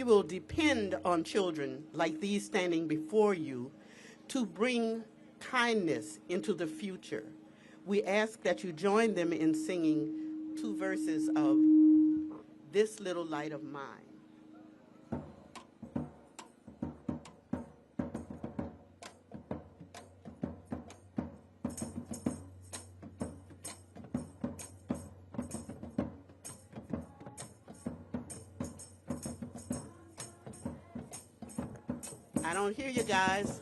will depend on children like these standing before you to bring kindness into the future. We ask that you join them in singing 2 verses of This Little Light of Mine. I don't hear you guys.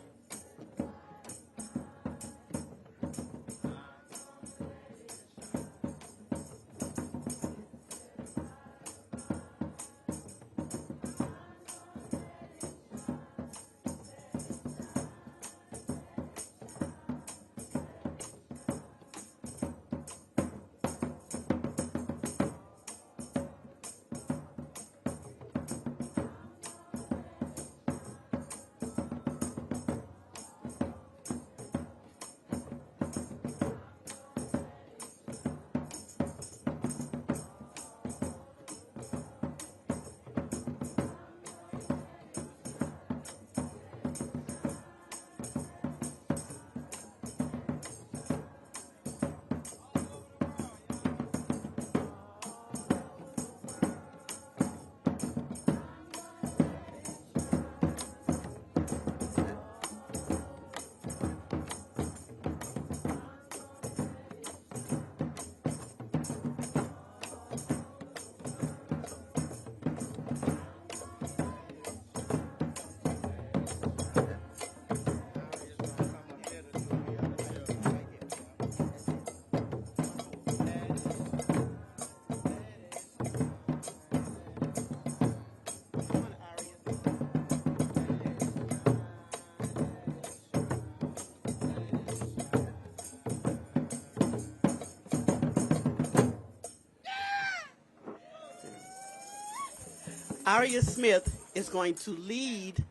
Aria Smith is going to lead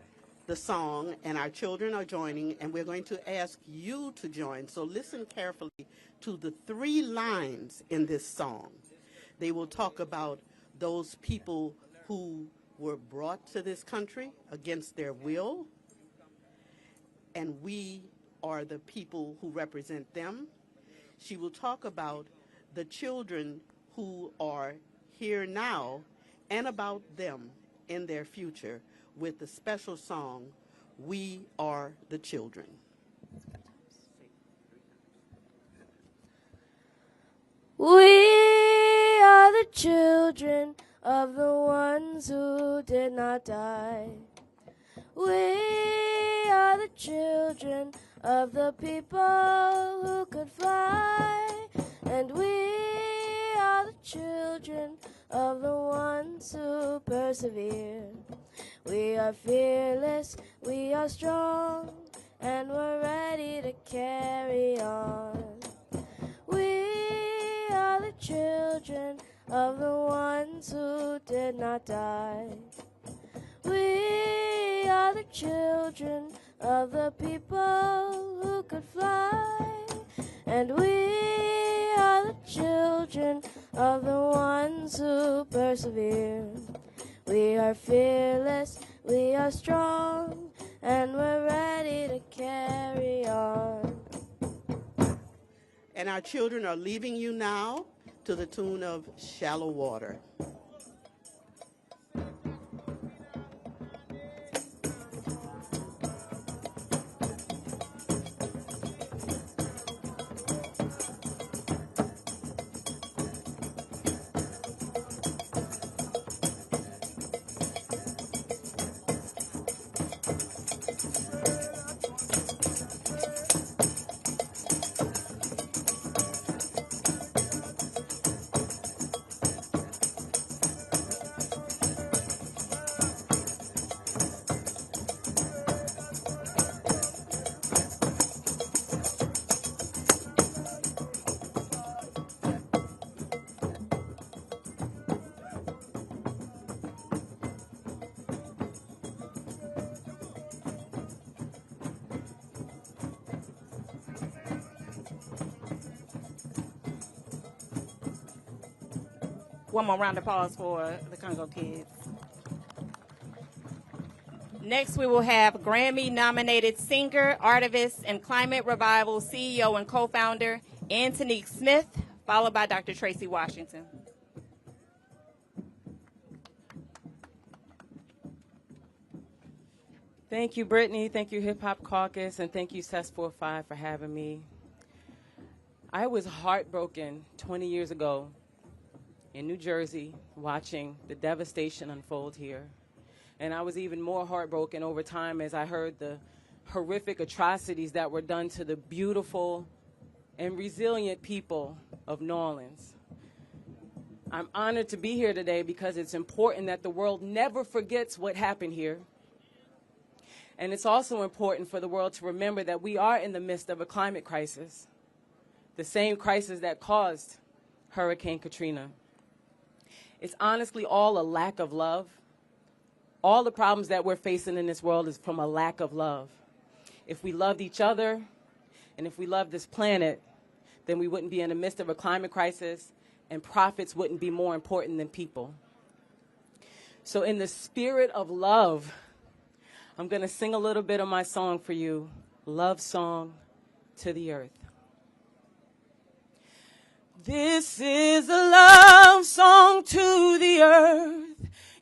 the song, and our children are joining, and we're going to ask you to join. So listen carefully to the 3 lines in this song. They will talk about those people who were brought to this country against their will, and we are the people who represent them. She will talk about the children who are here now and about them in their future with the special song, We Are the Children. We are the children of the ones who did not die. We are the children of the people who could fly. And we are the children of the ones who persevere. We are fearless, we are strong, and we're ready to carry on. We are the children of the ones who did not die. We are the children of the people who could fly. And we are the children of the ones who persevere. We are fearless, we are strong, and we're ready to carry on. And our children are leaving you now to the tune of Shallow Water. One more round of applause for the Congo kids. Next, we will have Grammy-nominated singer, artivist, and Climate Revival CEO and co-founder Antonique Smith, followed by Dr. Tracy Washington. Thank you, Brittany. Thank you, Hip Hop Caucus, and thank you, CES45, for having me. I was heartbroken 20 years ago in New Jersey watching the devastation unfold here. And I was even more heartbroken over time as I heard the horrific atrocities that were done to the beautiful and resilient people of New Orleans. I'm honored to be here today because it's important that the world never forgets what happened here. And it's also important for the world to remember that we are in the midst of a climate crisis, the same crisis that caused Hurricane Katrina. It's honestly all a lack of love. All the problems that we're facing in this world is from a lack of love. If we loved each other and if we loved this planet, then we wouldn't be in the midst of a climate crisis and profits wouldn't be more important than people. So in the spirit of love, I'm going to sing a little bit of my song for you, Love Song to the Earth. This is a love song to the earth.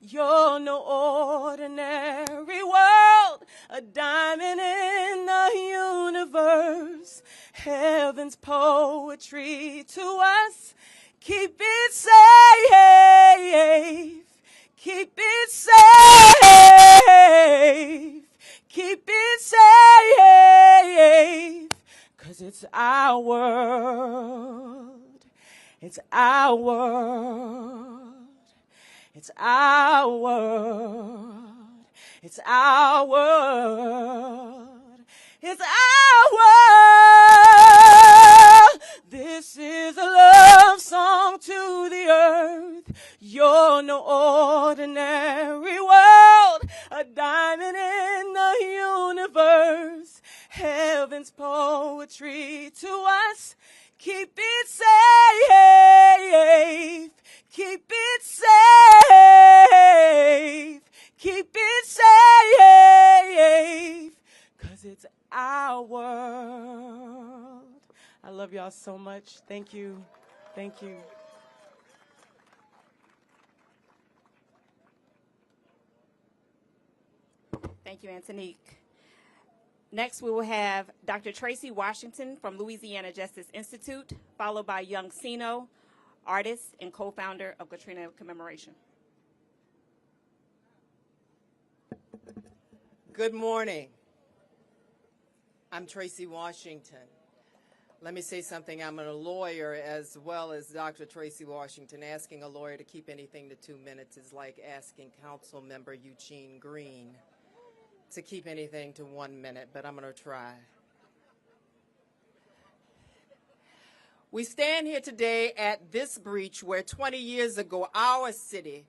You're no ordinary world, a diamond in the universe. Heaven's poetry to us. Keep it safe. Keep it safe. Keep it safe. 'Cause it's our world. It's our world. It's our world. It's our world. It's our world. This is a love song to the earth. You're no ordinary world, a diamond in the universe. Heaven's poetry to us. Keep it safe. Keep it safe. Keep it safe. 'Cause it's our world. I love y'all so much. Thank you. Thank you. Thank you, Antonique. Next, we will have Dr. Tracy Washington from Louisiana Justice Institute, followed by Young Sino, artist and co-founder of Katrina Commemoration. Good morning. I'm Tracy Washington. Let me say something. I'm a lawyer as well as Dr. Tracy Washington. Asking a lawyer to keep anything to 2 minutes is like asking Council Member Eugene Green to keep anything to 1 minute, but I'm going to try. We stand here today at this breach where 20 years ago our city,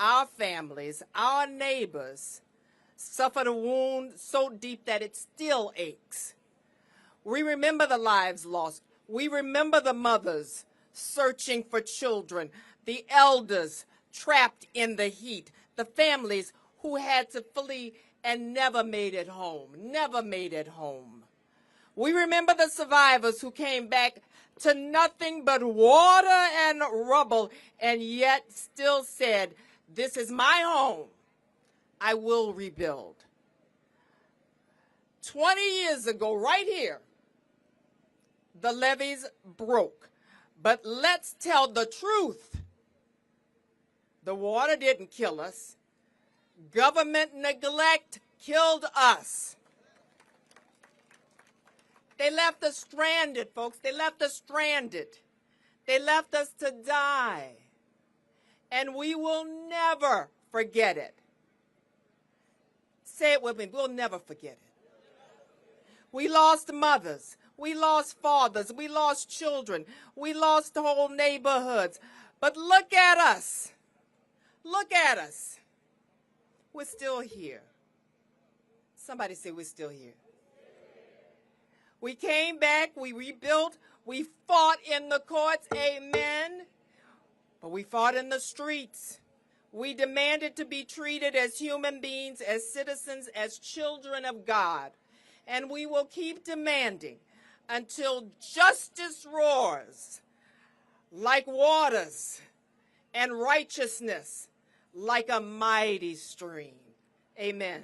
our families, our neighbors suffered a wound so deep that it still aches. We remember the lives lost. We remember the mothers searching for children, the elders trapped in the heat, the families who had to flee and never made it home, never made it home. We remember the survivors who came back to nothing but water and rubble and yet still said, "This is my home. I will rebuild." 20 years ago, right here, the levees broke. But let's tell the truth. The water didn't kill us. Government neglect killed us. They left us stranded, folks. They left us stranded. They left us to die. And we will never forget it. Say it with me. We'll never forget it. We lost mothers. We lost fathers. We lost children. We lost whole neighborhoods. But look at us. Look at us. We're still here. Somebody say we're still here. We came back, we rebuilt, we fought in the courts, amen. But we fought in the streets. We demanded to be treated as human beings, as citizens, as children of God. And we will keep demanding until justice roars like waters and righteousness like a mighty stream. Amen.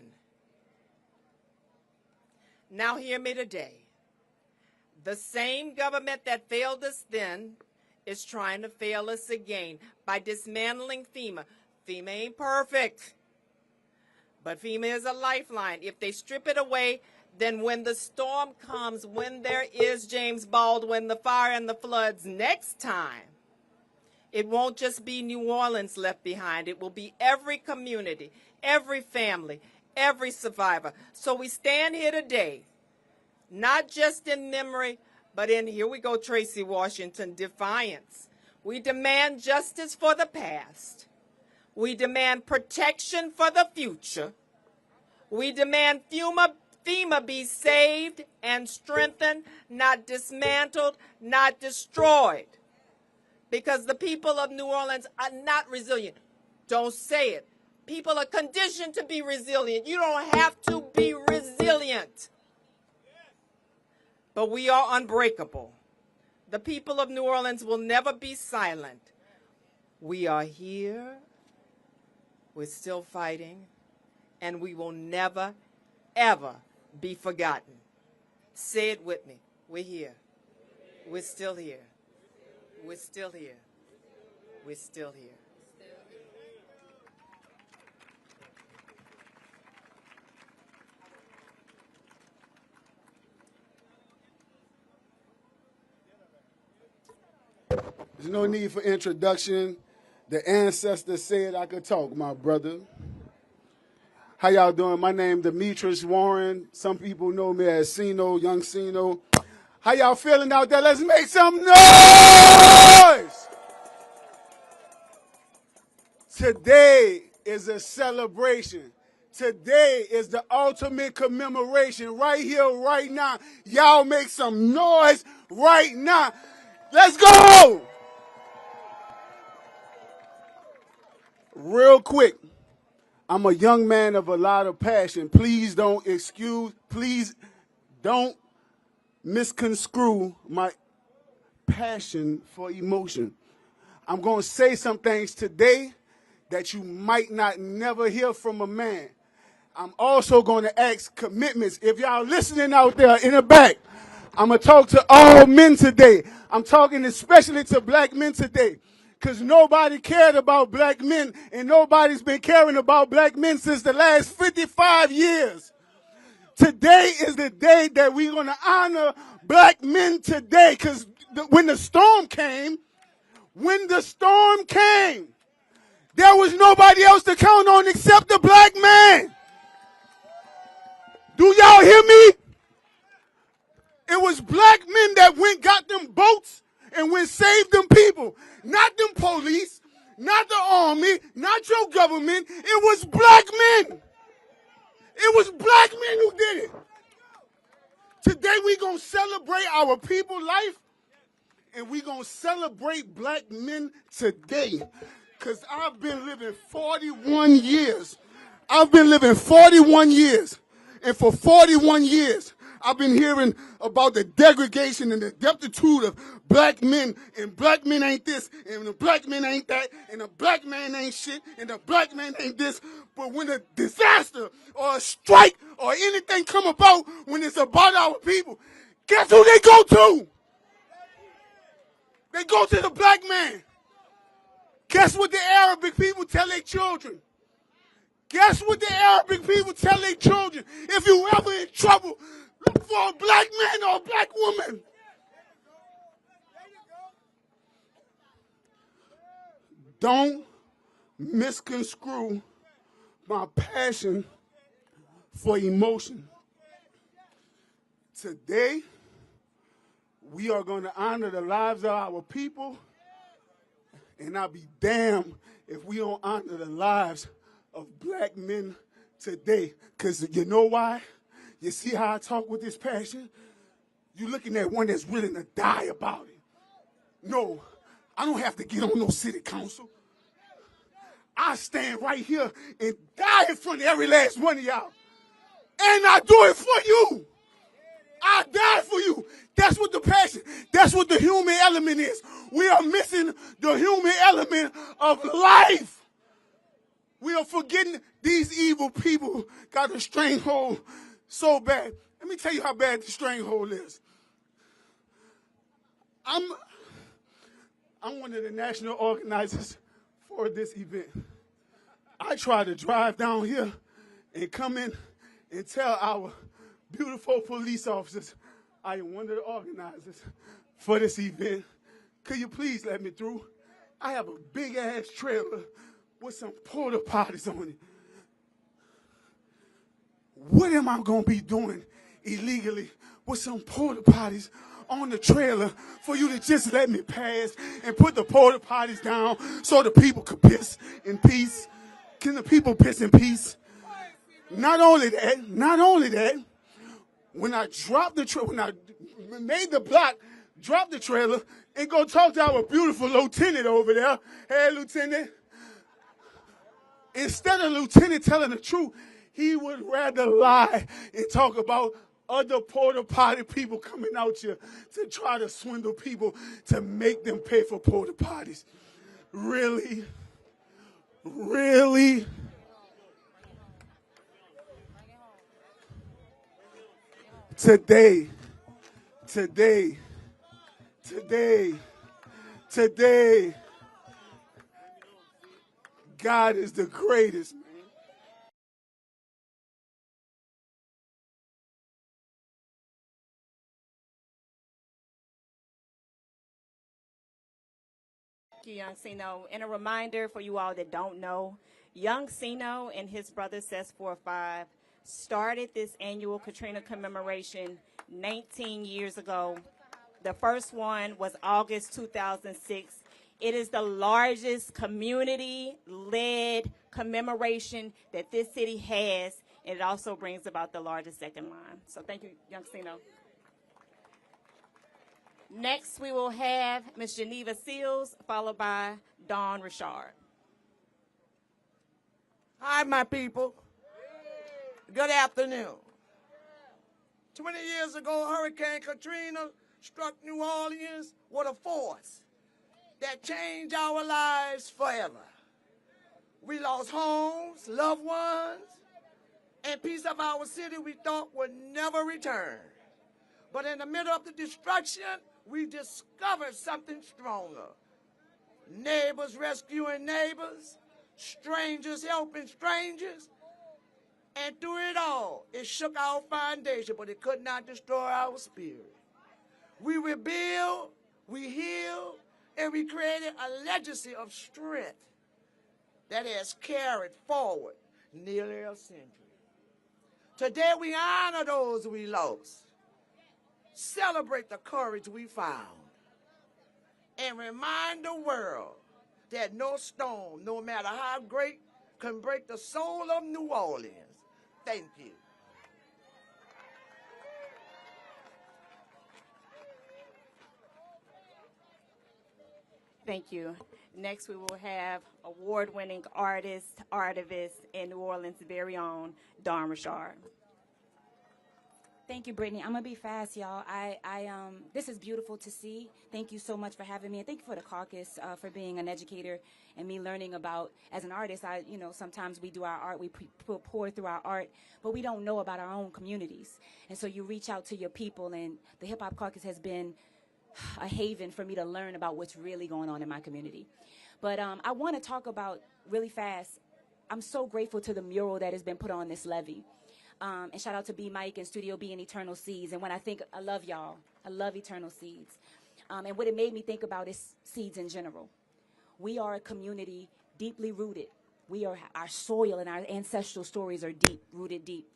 Now hear me today. The same government that failed us then is trying to fail us again by dismantling FEMA. FEMA ain't perfect, but FEMA is a lifeline. If they strip it away, then when the storm comes, when there is, James Baldwin, the fire and the floods next time, it won't just be New Orleans left behind. It will be every community, every family, every survivor. So we stand here today, not just in memory, but in, here we go, Tracy Washington, defiance. We demand justice for the past. We demand protection for the future. We demand FEMA be saved and strengthened, not dismantled, not destroyed. Because the people of New Orleans are not resilient. Don't say it. People are conditioned to be resilient. You don't have to be resilient. But we are unbreakable. The people of New Orleans will never be silent. We are here. We're still fighting. And we will never, ever be forgotten. Say it with me. We're here. We're still here. We're still here. We're still here. There's no need for introduction. The ancestors said I could talk, my brother. How y'all doing? My name is Demetrius Warren. Some people know me as Sino, Young Sino. How y'all feeling out there? Let's make some noise! Today is a celebration. Today is the ultimate commemoration right here, right now. Y'all make some noise right now. Let's go! Real quick, I'm a young man of a lot of passion. Please don't misconstrue my passion for emotion. I'm going to say some things today that you might not never hear from a man. I'm also going to ask commitments. If y'all listening out there in the back, I'm going to talk to all men today. I'm talking especially to black men today, because nobody cared about black men, and nobody's been caring about black men since the last 55 years. Today is the day that we're going to honor black men today, because when the storm came, there was nobody else to count on except the black man. Do y'all hear me? It was black men that got them boats and went saved them people. Not them police, not the army, not your government. It was black men. It was black men who did it. Today we're going to celebrate our people's life, and we're going to celebrate black men today. Because I've been living 41 years. And for 41 years, I've been hearing about the degradation and the decrepitude of black men, and black men ain't this, and the black men ain't that, and the black man ain't shit, and the black man ain't this. But when a disaster or a strike or anything come about, when it's about our people, guess who they go to? They go to the black man. Guess what the Arabic people tell their children? Guess what the Arabic people tell their children? If you ever in trouble, look for a black man or a black woman. Don't misconstrue my passion for emotion. Today, we are going to honor the lives of our people, and I'll be damned if we don't honor the lives of black men today. Because you know why? You see how I talk with this passion? You're looking at one that's willing to die about it. No, I don't have to get on no city council. I stand right here and die in front of every last one of y'all. And I do it for you. I die for you. That's what the passion, that's what the human element is. We are missing the human element of life. We are forgetting these evil people got a stranglehold so bad. Let me tell you how bad the stranglehold is. I'm one of the national organizers for this event. I try to drive down here and come in and tell our beautiful police officers I am one of the organizers for this event. Could you please let me through? I have a big-ass trailer with some porta potties on it. What am I going to be doing illegally with some porta potties on the trailer for you to just let me pass and put the porta potties down so the people could piss in peace? Can the people piss in peace? Not only that, when I dropped the trailer, when I made the block, drop the trailer, and go talk to our beautiful lieutenant over there. Hey, Lieutenant. Instead of Lieutenant telling the truth, he would rather lie and talk about other porta potty people coming out here to try to swindle people to make them pay for porta potties. Really? Really? Today, God is the greatest, man. Thank you, Young Sino. And a reminder for you all that don't know, Young Sino and his brother Cess 45 started this annual Katrina commemoration 19 years ago. The first one was August 2006. It is the largest community-led commemoration that this city has, and it also brings about the largest second line. So thank you, Young Sino. Next, we will have Ms. Geneva Seals, followed by Dawn Richard. Hi, my people. Good afternoon. 20 years ago, Hurricane Katrina struck New Orleans with a force that changed our lives forever. We lost homes, loved ones, and piece of our city we thought would never return. But in the middle of the destruction, we discovered something stronger. Neighbors rescuing neighbors, strangers helping strangers, and through it all, it shook our foundation, but it could not destroy our spirit. We rebuilt, we healed, and we created a legacy of strength that has carried forward nearly a century. Today we honor those we lost, celebrate the courage we found, and remind the world that no storm, no matter how great, can break the soul of New Orleans. Thank you. Thank you. Next, we will have award-winning artist, artivist, and New Orleans' very own Dawn Richard. Thank you, Brittany. I'm gonna be fast, y'all. This is beautiful to see. Thank you so much for having me, and thank you for the caucus for being an educator and me learning about. As an artist, sometimes we do our art, we pour through our art, but we don't know about our own communities. And so you reach out to your people, and the Hip Hop Caucus has been a haven for me to learn about what's really going on in my community. But I want to talk about really fast. I'm so grateful to the mural that has been put on this levee. And shout out to B Mike and Studio B and Eternal Seeds. And when I think, I love y'all. I love Eternal Seeds. And what it made me think about is seeds in general. We are a community deeply rooted. Our soil and our ancestral stories are deep, rooted deep.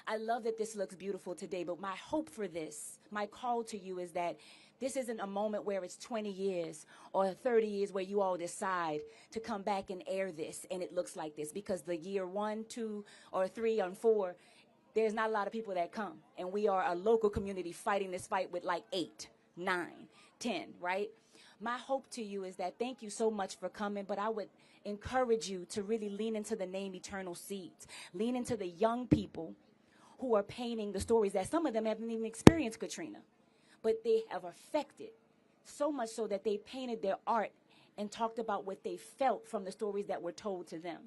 I love that this looks beautiful today, but my hope for this, my call to you is that this isn't a moment where it's 20 years or 30 years where you all decide to come back and air this and it looks like this, because the year 1, 2, or 3, and 4, there's not a lot of people that come. And we are a local community fighting this fight with like 8, 9, 10, right? My hope to you is that thank you so much for coming, but I would encourage you to really lean into the name Eternal Seeds. Lean into the young people who are painting the stories that some of them haven't even experienced Katrina, but they have affected so much so that they painted their art and talked about what they felt from the stories that were told to them.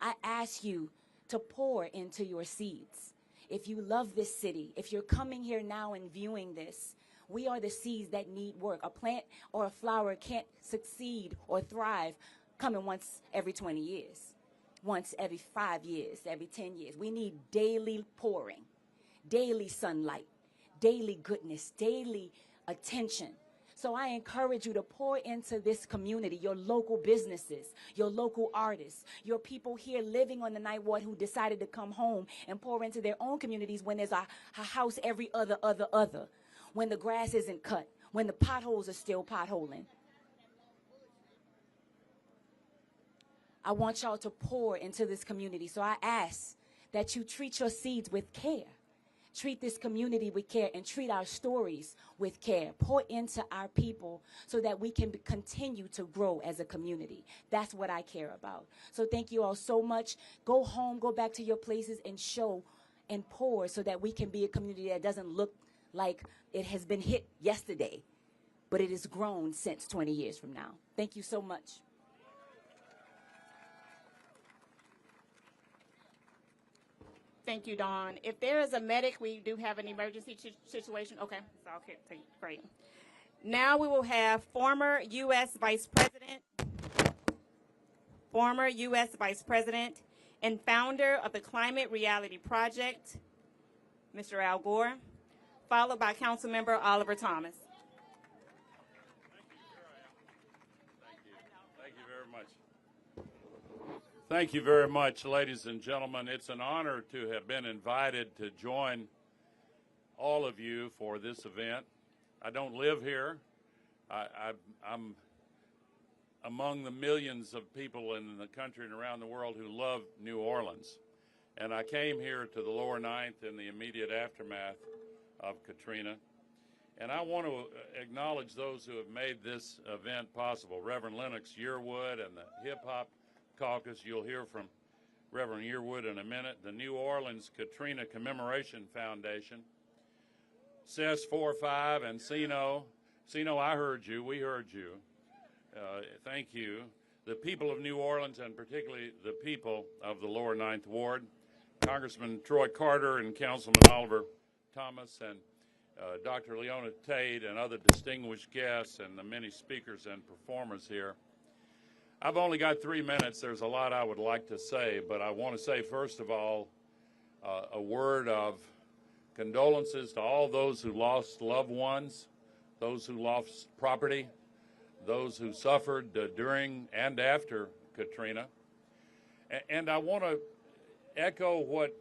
I ask you to pour into your seeds. If you love this city, if you're coming here now and viewing this, we are the seeds that need work. A plant or a flower can't succeed or thrive coming once every 20 years, once every 5 years, every 10 years. We need daily pouring, daily sunlight, daily goodness, daily attention. So I encourage you to pour into this community, your local businesses, your local artists, your people here living on the Ninth Ward who decided to come home and pour into their own communities when there's a house every other, when the grass isn't cut, when the potholes are still potholing. I want y'all to pour into this community. So I ask that you treat your seeds with care. Treat this community with care and treat our stories with care. Pour into our people so that we can continue to grow as a community. That's what I care about. So thank you all so much. Go home, go back to your places and show and pour so that we can be a community that doesn't look like it has been hit yesterday, but it has grown since 20 years from now. Thank you so much. Thank you, Dawn. If there is a medic, we do have an emergency situation. Okay, so okay, great. Now we will have former U.S. Vice President and founder of the Climate Reality Project, Mr. Al Gore, followed by Councilmember Oliver Thomas. Thank you very much. Thank you very much, ladies and gentlemen. It's an honor to have been invited to join all of you for this event. I don't live here. I'm among the millions of people in the country and around the world who love New Orleans. And I came here to the lower ninth in the immediate aftermath of Katrina. And I want to acknowledge those who have made this event possible. Reverend Lennox Yearwood and the Hip Hop Caucus. You'll hear from Reverend Yearwood in a minute. The New Orleans Katrina Commemoration Foundation. CES 45 and Sino. Sino, I heard you. We heard you. Thank you. The people of New Orleans, and particularly the people of the lower Ninth Ward. Congressman Troy Carter and Councilman Oliver Thomas and Dr. Leona Tate and other distinguished guests and the many speakers and performers here. I've only got 3 minutes. There's a lot I would like to say, but I want to say, first of all, a word of condolences to all those who lost loved ones, those who lost property, those who suffered during and after Katrina. And I want to echo what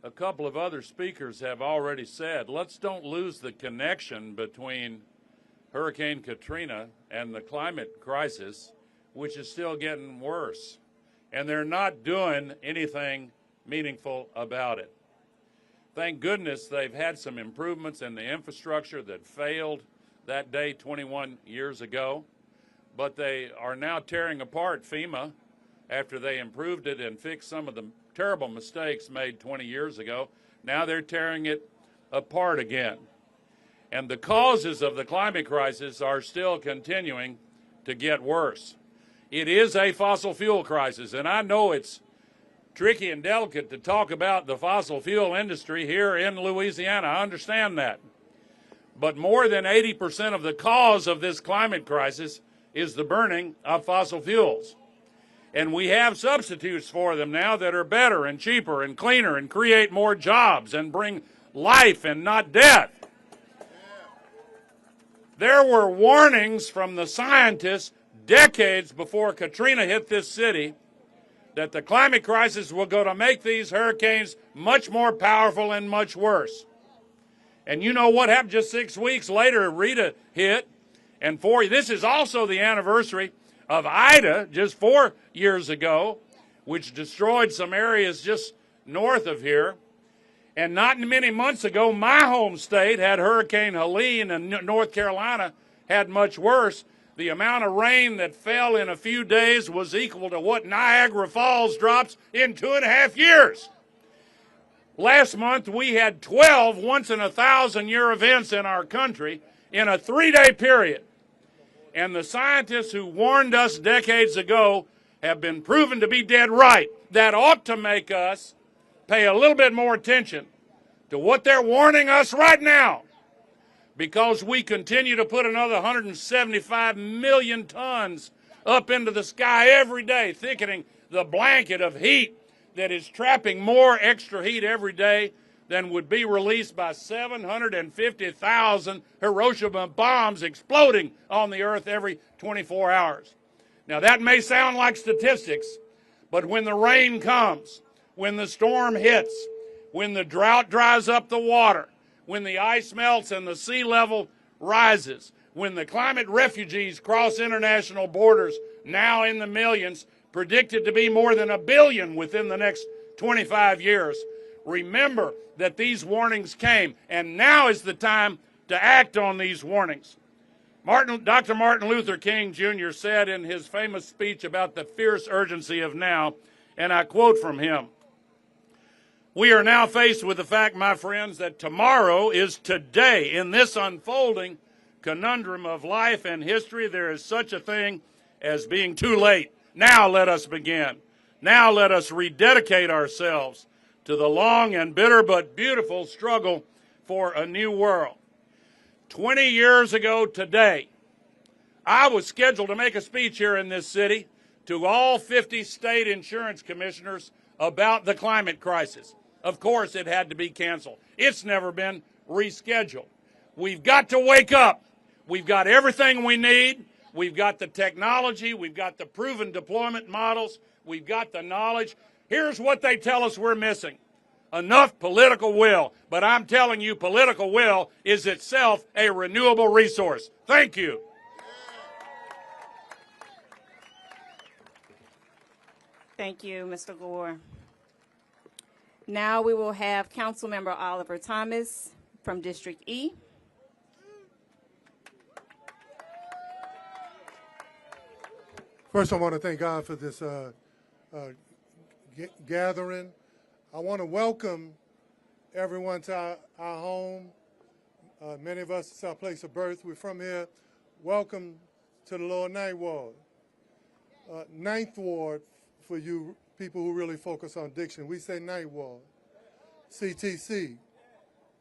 a couple of other speakers have already said. Let's don't lose the connection between Hurricane Katrina and the climate crisis, which is still getting worse. And they're not doing anything meaningful about it. Thank goodness they've had some improvements in the infrastructure that failed that day 21 years ago, but they are now tearing apart FEMA after they improved it and fixed some of the terrible mistakes made 20 years ago. Now they're tearing it apart again. And the causes of the climate crisis are still continuing to get worse. It is a fossil fuel crisis, and I know it's tricky and delicate to talk about the fossil fuel industry here in Louisiana. I understand that. But more than 80% of the cause of this climate crisis is the burning of fossil fuels. And we have substitutes for them now that are better and cheaper and cleaner and create more jobs and bring life and not death. There were warnings from the scientists decades before Katrina hit this city that the climate crisis was going to make these hurricanes much more powerful and much worse. And you know what happened just 6 weeks later? Rita hit, and this is also the anniversary of Ida, just 4 years ago, which destroyed some areas just north of here. And not many months ago, my home state had Hurricane Helene, and North Carolina had much worse. The amount of rain that fell in a few days was equal to what Niagara Falls drops in 2.5 years. Last month, we had 12 once-in-a-thousand-year events in our country in a 3-day period. And the scientists who warned us decades ago have been proven to be dead right. That ought to make us pay a little bit more attention to what they're warning us right now, because we continue to put another 175 million tons up into the sky every day, thickening the blanket of heat that is trapping more extra heat every day than would be released by 750,000 Hiroshima bombs exploding on the earth every 24 hours. Now, that may sound like statistics, but when the rain comes, when the storm hits, when the drought dries up the water, when the ice melts and the sea level rises, when the climate refugees cross international borders, now in the millions, predicted to be more than 1 billion within the next 25 years, remember that these warnings came, and now is the time to act on these warnings. Dr. Martin Luther King Jr. said in his famous speech about the fierce urgency of now, and I quote from him, "We are now faced with the fact, my friends, that tomorrow is today. In this unfolding conundrum of life and history, there is such a thing as being too late. Now let us begin. Now let us rededicate ourselves to the long and bitter but beautiful struggle for a new world." 20 years ago today, I was scheduled to make a speech here in this city to all 50 state insurance commissioners about the climate crisis. Of course, it had to be canceled. It's never been rescheduled. We've got to wake up. We've got everything we need. We've got the technology. We've got the proven deployment models. We've got the knowledge. Here's what they tell us we're missing: enough political will. But I'm telling you, political will is itself a renewable resource. Thank you. Thank you, Mr. Gore. Now we will have Councilmember Oliver Thomas from District E. First, I want to thank God for this gathering. I want to welcome everyone to our home. Many of us, it's our place of birth. We're from here. Welcome to the Lower Ninth Ward. Ninth Ward, for you people who really focus on diction, we say Ninth Ward. CTC,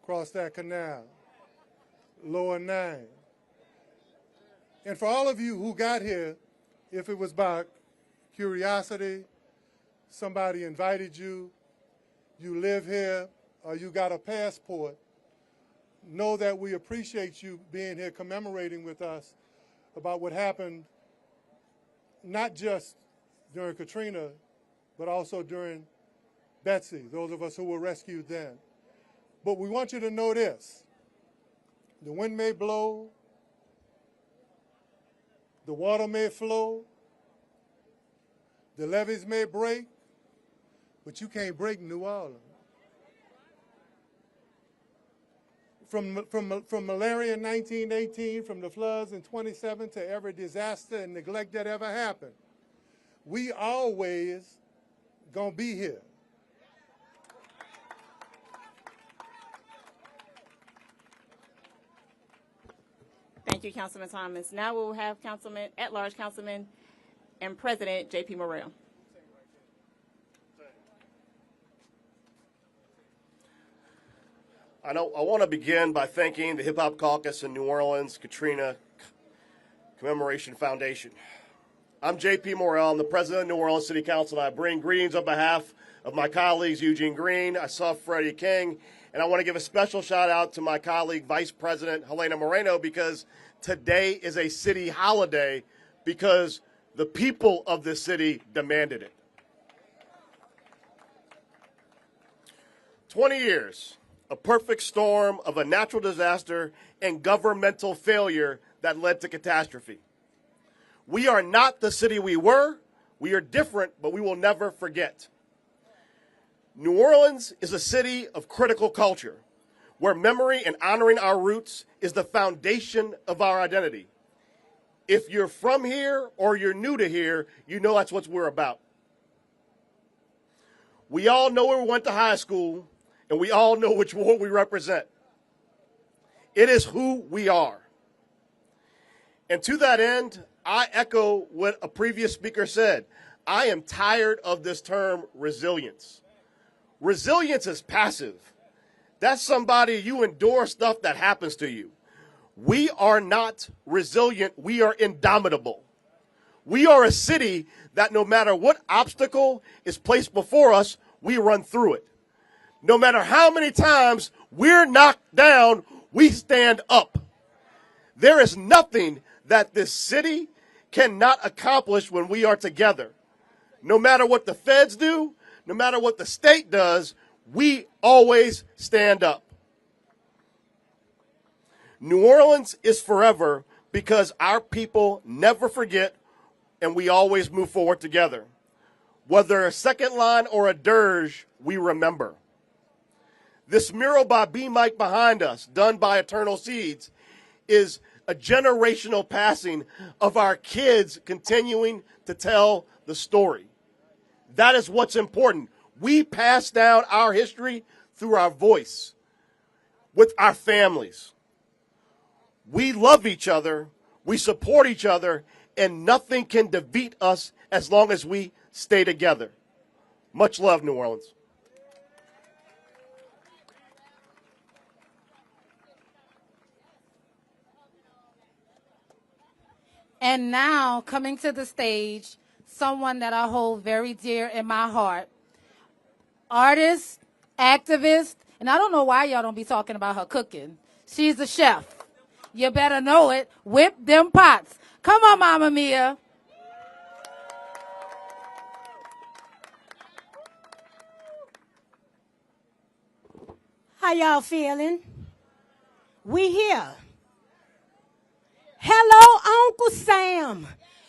cross that canal. Lower Nine. And for all of you who got here, if it was by curiosity, somebody invited you, you live here, or you got a passport, know that we appreciate you being here commemorating with us about what happened not just during Katrina, but also during Betsy, those of us who were rescued then. But we want you to know this: the wind may blow, the water may flow, the levees may break, but you can't break New Orleans. From malaria in 1918, from the floods in 27, to every disaster and neglect that ever happened, we always gonna be here. Thank you, Councilman Thomas. Now we'll have at-large Councilman and President J.P. Morrell. I want to begin by thanking the Hip Hop Caucus and New Orleans Katrina Commemoration Foundation. I'm J.P. Morrell. I'm the president of New Orleans City Council, and I bring greetings on behalf of my colleagues Eugene Green, I saw Freddie King, and I want to give a special shout out to my colleague Vice President Helena Moreno, because today is a city holiday because the people of this city demanded it. 20 years, a perfect storm of a natural disaster and governmental failure that led to catastrophe. We are not the city we were. We are different, but we will never forget. New Orleans is a city of critical culture, where memory and honoring our roots is the foundation of our identity. If you're from here or you're new to here, you know that's what we're about. We all know where we went to high school, and we all know which ward we represent. It is who we are. And to that end, I echo what a previous speaker said. I am tired of this term resilience. Resilience is passive. That's somebody you endure stuff that happens to you. We are not resilient. We are indomitable. We are a city that no matter what obstacle is placed before us, we run through it. No matter how many times we're knocked down, we stand up. There is nothing that this city cannot accomplish when we are together. No matter what the feds do, no matter what the state does, we always stand up. New Orleans is forever because our people never forget and we always move forward together. Whether a second line or a dirge, we remember. This mural by B. Mike behind us, done by Eternal Seeds, is a generational passing of our kids continuing to tell the story. That is what's important. We pass down our history through our voice with our families. We love each other, we support each other, and nothing can defeat us as long as we stay together. Much love, New Orleans. And now, coming to the stage, someone that I hold very dear in my heart. Artist, activist, and I don't know why y'all don't be talking about her cooking. She's a chef. You better know it. Whip them pots. Come on, Mama Mia. How y'all feeling? We here. Hello, Uncle Sam.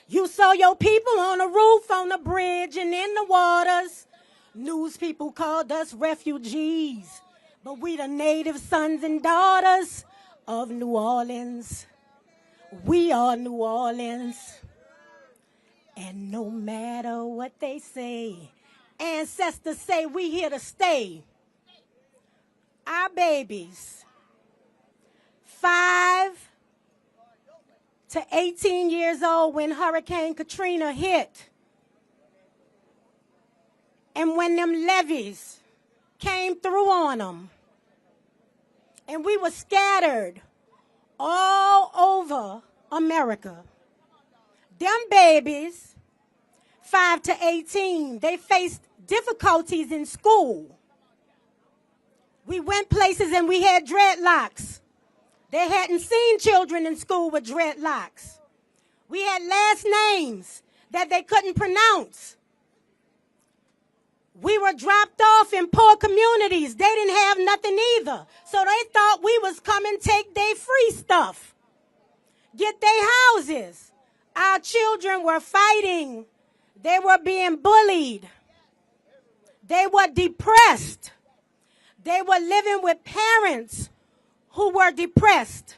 You saw your people on the roof, on the bridge, and in the waters. News people called us refugees, but we the native sons and daughters of New Orleans. We are New Orleans. And no matter what they say, ancestors say we here to stay. Our babies, 5 to 18 years old when Hurricane Katrina hit. And when them levees came through on them, and we were scattered all over America. Them babies, 5 to 18, they faced difficulties in school. We went places and we had dreadlocks. They hadn't seen children in school with dreadlocks. We had last names that they couldn't pronounce. We were dropped off in poor communities. They didn't have nothing either. So they thought we was coming take their free stuff, get their houses. Our children were fighting. They were being bullied. They were depressed. They were living with parents who were depressed.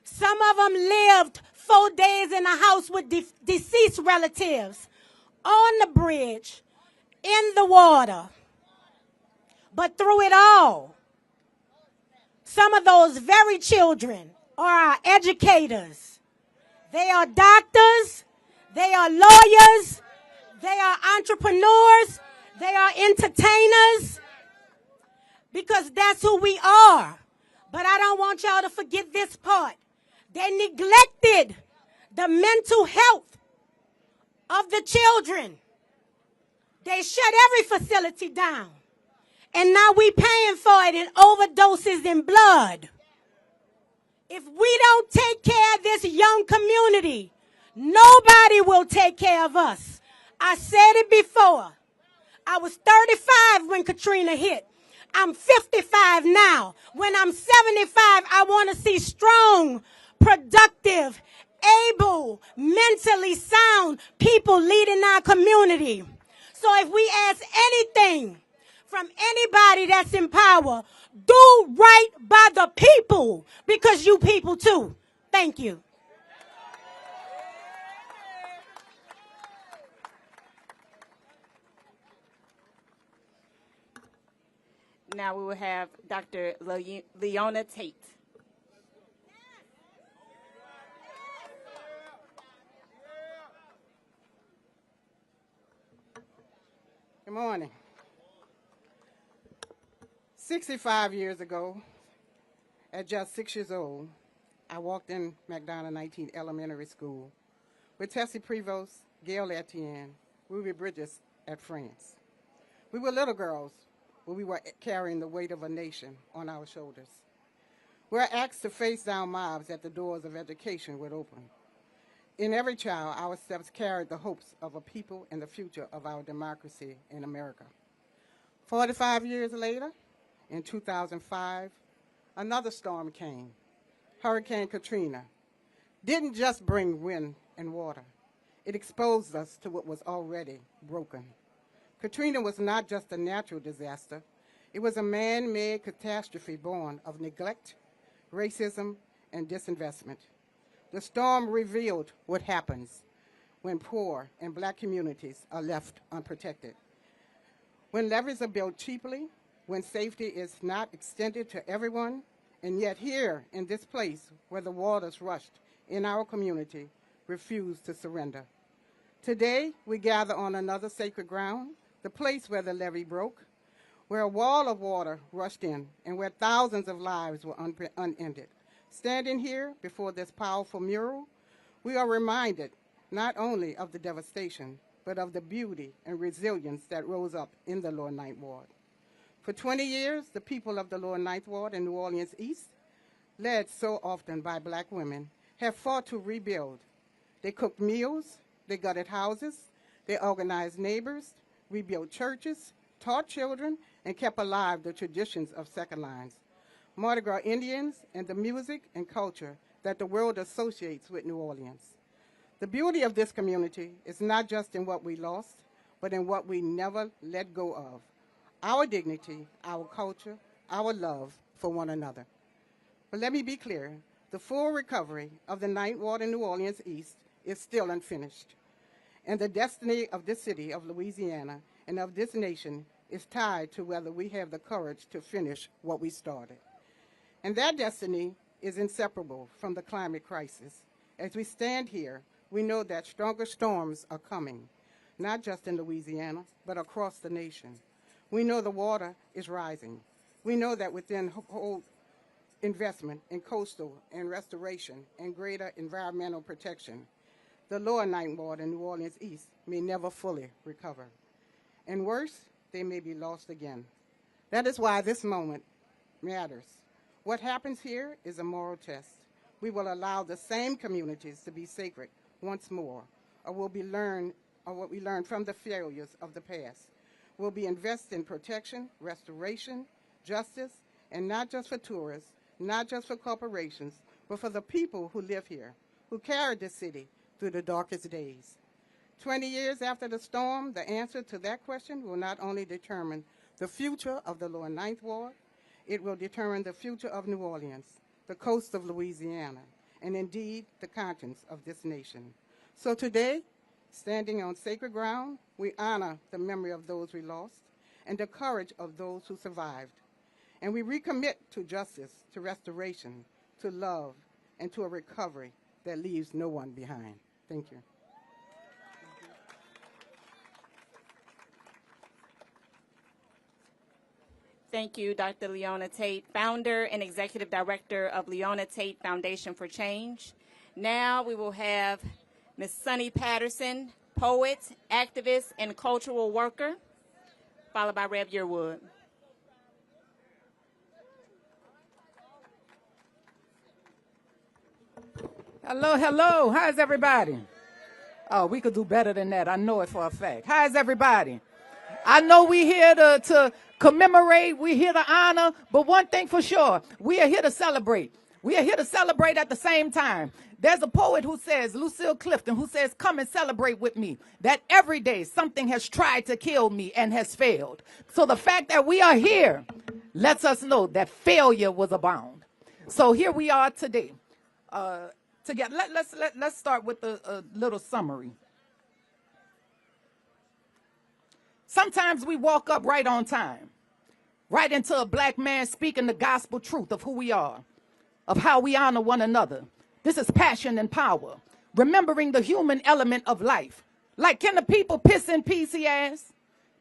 Some of them lived 4 days in a house with deceased relatives, on the bridge, in the water. But through it all, some of those very children are our educators. They are doctors, they are lawyers, they are entrepreneurs, they are entertainers, because that's who we are. But I don't want y'all to forget this part. They neglected the mental health of the children. They shut every facility down. And now we paying for it in overdoses in blood. If we don't take care of this young community, nobody will take care of us. I said it before. I was 35 when Katrina hit. I'm 55 now. When I'm 75, I want to see strong, productive, able, mentally sound people leading our community. So if we ask anything from anybody that's in power, do right by the people, because you people too. Thank you. Now we will have Dr. Leona Tate. Good morning. 65 years ago, at just 6 years old, I walked in McDonough 19 Elementary School with Tessie Prevost, Gail Etienne, Ruby Bridges at France. We were little girls, but we were carrying the weight of a nation on our shoulders. We were asked to face down mobs at the doors of education would open. In every child, our steps carried the hopes of a people and the future of our democracy in America. 45 years later, in 2005, another storm came. Hurricane Katrina didn't just bring wind and water. It exposed us to what was already broken. Katrina was not just a natural disaster. It was a man-made catastrophe born of neglect, racism, and disinvestment. The storm revealed what happens when poor and black communities are left unprotected. When levees are built cheaply, when safety is not extended to everyone, and yet here in this place where the waters rushed in our community refused to surrender. Today, we gather on another sacred ground, the place where the levee broke, where a wall of water rushed in, and where thousands of lives were unended. Standing here before this powerful mural, we are reminded not only of the devastation, but of the beauty and resilience that rose up in the Lower Ninth Ward. For 20 years, the people of the Lower Ninth Ward in New Orleans East, led so often by black women, have fought to rebuild. They cooked meals, they gutted houses, they organized neighbors, rebuilt churches, taught children, and kept alive the traditions of second lines, Mardi Gras Indians, and the music and culture that the world associates with New Orleans. The beauty of this community is not just in what we lost, but in what we never let go of. Our dignity, our culture, our love for one another. But let me be clear, the full recovery of the Ninth Ward in New Orleans East is still unfinished. And the destiny of this city of Louisiana and of this nation is tied to whether we have the courage to finish what we started. And that destiny is inseparable from the climate crisis. As we stand here, we know that stronger storms are coming, not just in Louisiana, but across the nation. We know the water is rising. We know that within whole investment in coastal and restoration and greater environmental protection, the Lower Ninth Ward in New Orleans East may never fully recover. And worse, they may be lost again. That is why this moment matters. What happens here is a moral test. We will allow the same communities to be sacred once more, or what we learn from the failures of the past. Will be invested in protection, restoration, justice, and not just for tourists, not just for corporations, but for the people who live here, who carried this city through the darkest days. 20 years after the storm, the answer to that question will not only determine the future of the Lower Ninth Ward, it will determine the future of New Orleans, the coast of Louisiana, and indeed the conscience of this nation. So today, standing on sacred ground, we honor the memory of those we lost and the courage of those who survived. And we recommit to justice, to restoration, to love, and to a recovery that leaves no one behind. Thank you. Thank you, Dr. Leona Tate, founder and executive director of Leona Tate Foundation for Change. Now we will have Ms. Sunny Patterson, poet, activist, and cultural worker, followed by Reb Yearwood. Hello, hello. How's everybody? Oh, we could do better than that. I know it for a fact. How's everybody? I know we here to commemorate, we here to honor, but one thing for sure, we are here to celebrate. We are here to celebrate at the same time. There's a poet who says, Lucille Clifton, who says, come and celebrate with me, that every day something has tried to kill me and has failed. So the fact that we are here lets us know that failure was abound. So here we are today. Together. Let's start with a little summary. Sometimes we walk up right on time. right into a black man speaking the gospel truth of who we are, of how we honor one another. This is passion and power, remembering the human element of life. Like, can the people piss in peace, he asked?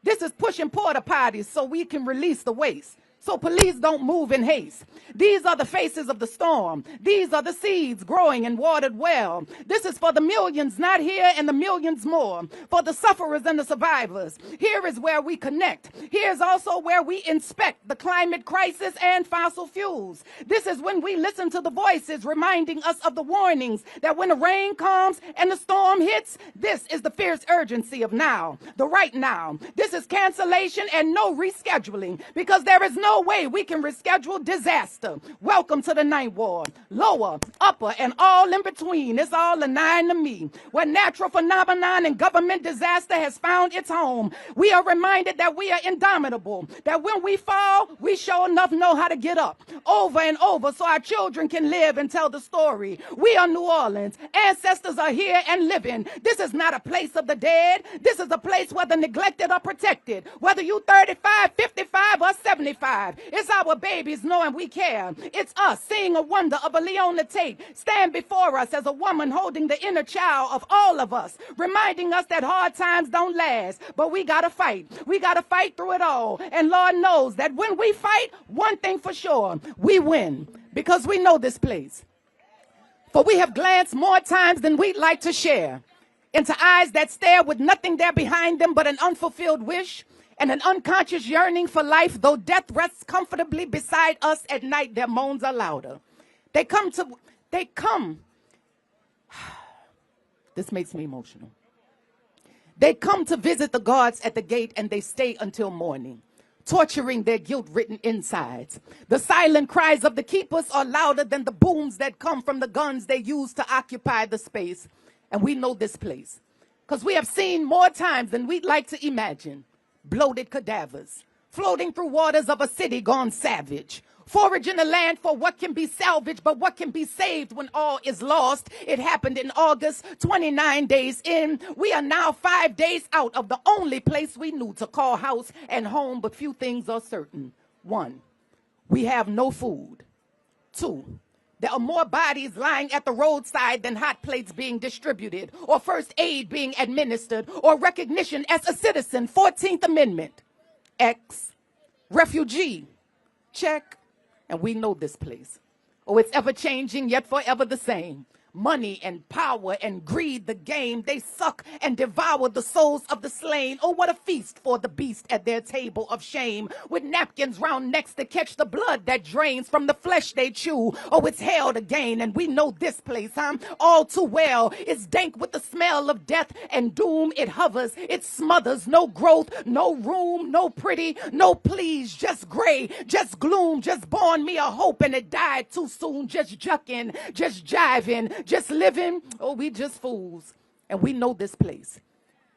This is pushing porta potties so we can release the waste, so police don't move in haste. These are the faces of the storm. These are the seeds growing and watered well. This is for the millions not here and the millions more, for the sufferers and the survivors. Here is where we connect. Here's also where we inspect the climate crisis and fossil fuels. This is when we listen to the voices reminding us of the warnings that when the rain comes and the storm hits, this is the fierce urgency of now, the right now. This is cancellation and no rescheduling, because there is no way we can reschedule disaster. Welcome to the Ninth Ward. Lower, upper, and all in between. It's all a nine to me. Where natural phenomenon and government disaster has found its home. We are reminded that we are indomitable. That when we fall, we sure enough know how to get up. Over and over so our children can live and tell the story. We are New Orleans. Ancestors are here and living. This is not a place of the dead. This is a place where the neglected are protected. Whether you 35, 55, or 75. It's our babies knowing we care. It's us seeing a wonder of a Leona Tate stand before us as a woman holding the inner child of all of us, reminding us that hard times don't last, but we gotta fight. We gotta fight through it all. And Lord knows that when we fight, one thing for sure, we win, because we know this place. For we have glanced more times than we'd like to share into eyes that stare with nothing there behind them but an unfulfilled wish and an unconscious yearning for life. Though death rests comfortably beside us at night, their moans are louder. They come. This makes me emotional. They come to visit the guards at the gate, and they stay until morning, torturing their guilt-ridden insides. The silent cries of the keepers are louder than the booms that come from the guns they use to occupy the space. And we know this place, because we have seen more times than we'd like to imagine. Bloated cadavers, floating through waters of a city gone savage, foraging the land for what can be salvaged, but what can be saved when all is lost. It happened in August, 29 days in. We are now 5 days out of the only place we knew to call house and home, but few things are certain. 1, we have no food. 2, there are more bodies lying at the roadside than hot plates being distributed, or first aid being administered, or recognition as a citizen. 14th Amendment. X. Refugee. Check. And we know this place. Oh, it's ever changing, yet forever the same. Money and power and greed, the game. They suck and devour the souls of the slain. Oh, what a feast for the beast at their table of shame, with napkins round necks to catch the blood that drains from the flesh they chew. Oh, it's hell to gain, and we know this place, all too well. It's dank with the smell of death and doom. It hovers, it smothers. No growth, no room, no pretty, no please. Just gray, just gloom, just born me a hope, and it died too soon. Just jucking, just jiving, just living. Oh, we just fools. And we know this place.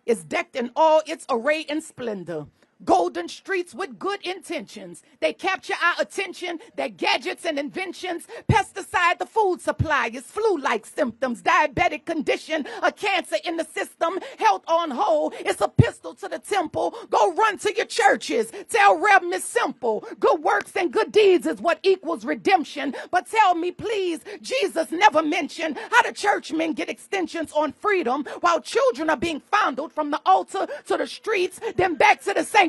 It's decked in all its array and splendor. Golden streets with good intentions. They capture our attention, their gadgets and inventions. Pesticide the food supply is flu-like symptoms. Diabetic condition, a cancer in the system. Health on hold, it's a pistol to the temple. Go run to your churches. Tell Rev Miss Simple, good works and good deeds is what equals redemption. But tell me please, Jesus never mentioned how the churchmen get extensions on freedom while children are being fondled from the altar to the streets, then back to the sanctuaries.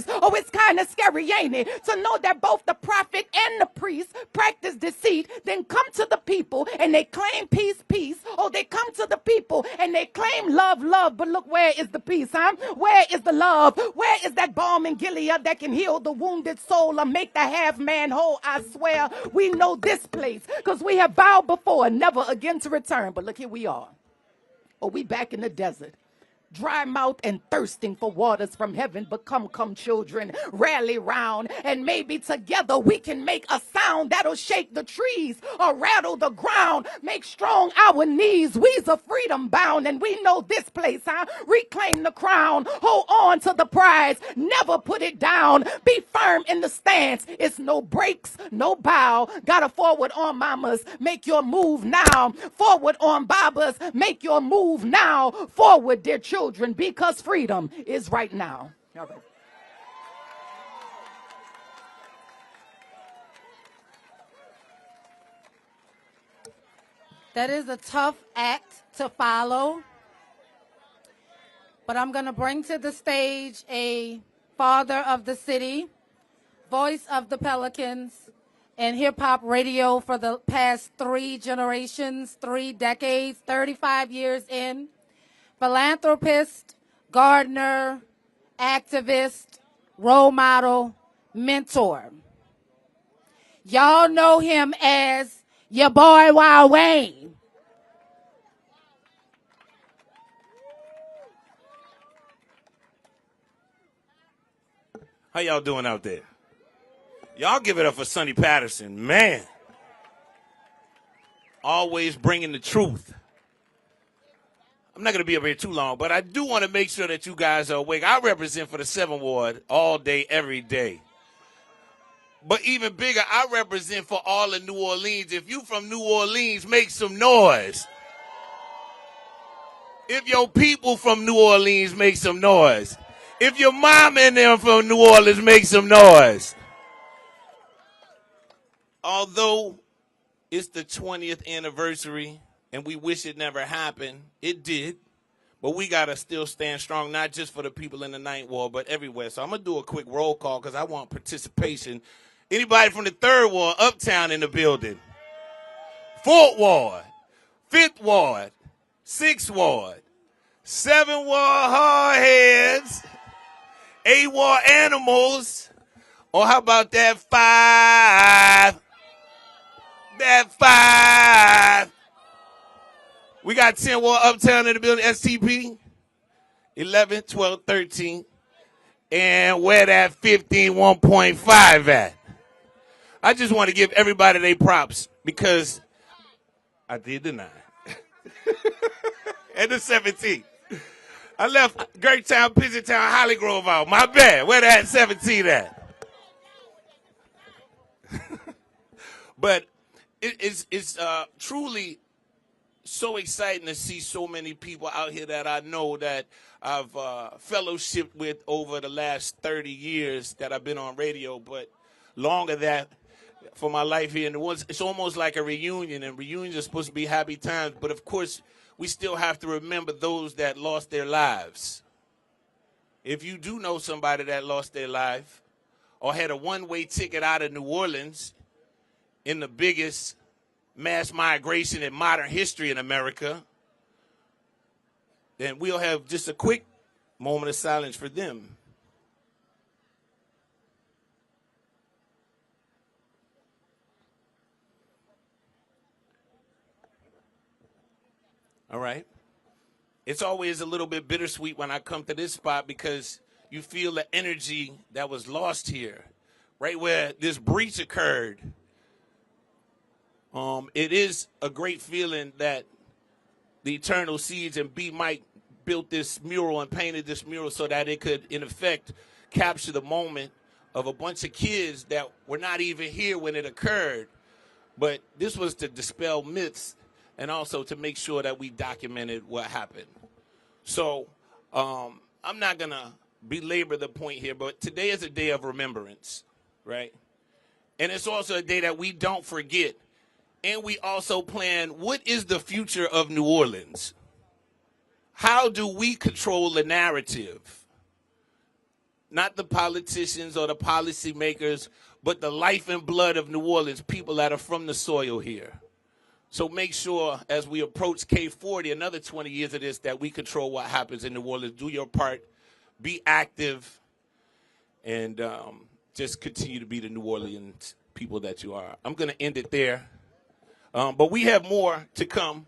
Oh, it's kind of scary, ain't it, to know that both the prophet and the priest practice deceit, then come to the people and they claim peace, peace. Oh, they come to the people and they claim love, love. But look, where is the peace, Where is the love? Where is that balm in Gilead that can heal the wounded soul or make the half man whole? I swear we know this place, because we have vowed before never again to return. But look, here we are. Oh, we back in the desert. Dry mouth and thirsting for waters from heaven. But come, children, rally round, and maybe together we can make a sound that'll shake the trees or rattle the ground, make strong our knees. We's a freedom bound, and we know this place, Reclaim the crown, hold on to the prize, never put it down, be firm in the stance. It's no breaks, no bow. Gotta forward on mamas, make your move now. Forward on babas, make your move now. Forward, dear children, because freedom is right now. All right. That is a tough act to follow. But I'm going to bring to the stage a father of the city, voice of the Pelicans, and hip-hop radio for the past 3 generations, 3 decades, 35 years in. Philanthropist, gardener, activist, role model, mentor. Y'all know him as your boy Wild Wayne. How y'all doing out there? Y'all give it up for Sonny Patterson. Man. Always bringing the truth. I'm not going to be up here too long, but I do want to make sure that you guys are awake. I represent for the 7th Ward all day, every day. But even bigger, I represent for all of New Orleans. If you from New Orleans, make some noise. If your people from New Orleans, make some noise. If your mom and them from New Orleans, make some noise. Although it's the 20th anniversary and we wish it never happened, it did. But we got to still stand strong, not just for the people in the 9th Ward, but everywhere. So I'm going to do a quick roll call because I want participation. Anybody from the 3rd Ward, Uptown in the building? 4th Ward, 5th Ward, 6th Ward, 7th Ward, hardheads, 8th Ward, animals. Or how about that 5? That 5. We got 10 Ward Uptown in the building, STP. 11, 12, 13. And where that 15, 1.5 at? I just want to give everybody their props because I did the 9. And the 17. I left Gertown, Pigeontown, Holly Grove out. My bad. Where that 17 at? But it's truly so exciting to see so many people out here that I know that I've fellowshipped with over the last 30 years that I've been on radio, but longer that for my life here in New Orleans. It's almost like a reunion, and reunions are supposed to be happy times, but of course, we still have to remember those that lost their lives. If you do know somebody that lost their life or had a one-way ticket out of New Orleans in the biggest mass migration in modern history in America, then we'll have just a quick moment of silence for them. All right. It's always a little bit bittersweet when I come to this spot because you feel the energy that was lost here, right where this breach occurred. It is a great feeling that the Eternal Seeds and B. Mike built this mural and painted this mural so that it could, in effect, capture the moment of a bunch of kids that were not even here when it occurred. But this was to dispel myths and also to make sure that we documented what happened. So I'm not going to belabor the point here, but today is a day of remembrance, right? And it's also a day that we don't forget. And we also plan, what is the future of New Orleans? How do we control the narrative? Not the politicians or the policymakers, but the life and blood of New Orleans, people that are from the soil here. So make sure as we approach K40, another 20 years of this, that we control what happens in New Orleans. Do your part, be active, and just continue to be the New Orleans people that you are. I'm going to end it there. But we have more to come.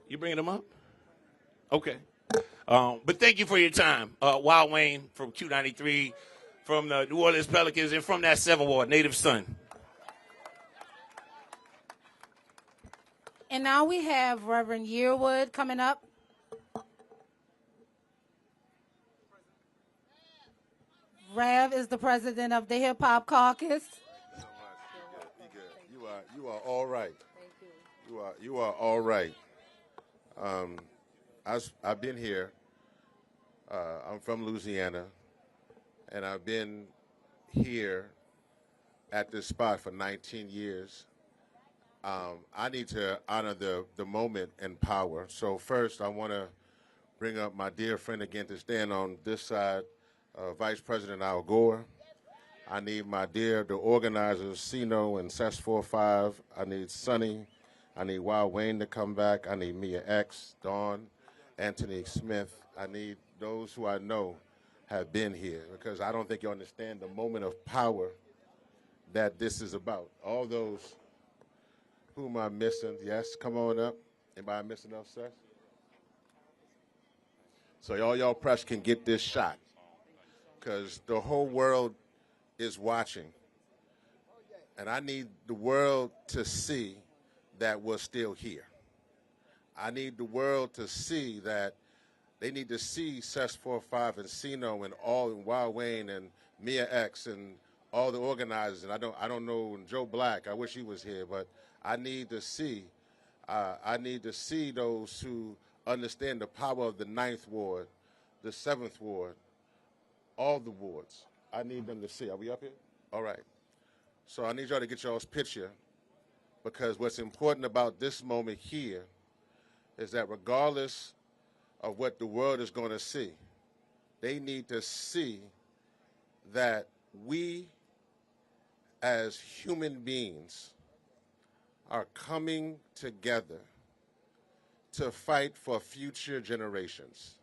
You bringing them up? Okay. But thank you for your time. Wild Wayne from Q93, from the New Orleans Pelicans, and from that 7th Ward, Native Son. And now we have Reverend Yearwood coming up. Rev is the president of the Hip Hop Caucus. You are all right. You are all right. I've been here. I'm from Louisiana, and I've been here at this spot for 19 years. I need to honor the moment and power. So first, I want to bring up my dear friend again to stand on this side, Vice President Al Gore. I need the organizers, Sino and Ses45. I need Sonny. I need Wild Wayne to come back. I need Mia X, Dawn, Anthony Smith. I need those who I know have been here, because I don't think you understand the moment of power that this is about. All those whom I'm missing, yes, come on up. Anybody missing else, Seth? So all y'all press can get this shot, because the whole world is watching. And I need the world to see that we're still here. I need the world to see that they need to see Ses45 and Sino and Wild Wayne and Mia X and all the organizers. And I don't know Joe Black. I wish he was here, but I need to see those who understand the power of the 9th Ward, the 7th Ward, all the wards. I need them to see. Are we up here? All right. So I need y'all to get y'all's picture, because what's important about this moment here is that regardless of what the world is going to see, they need to see that we as human beings are coming together to fight for future generations.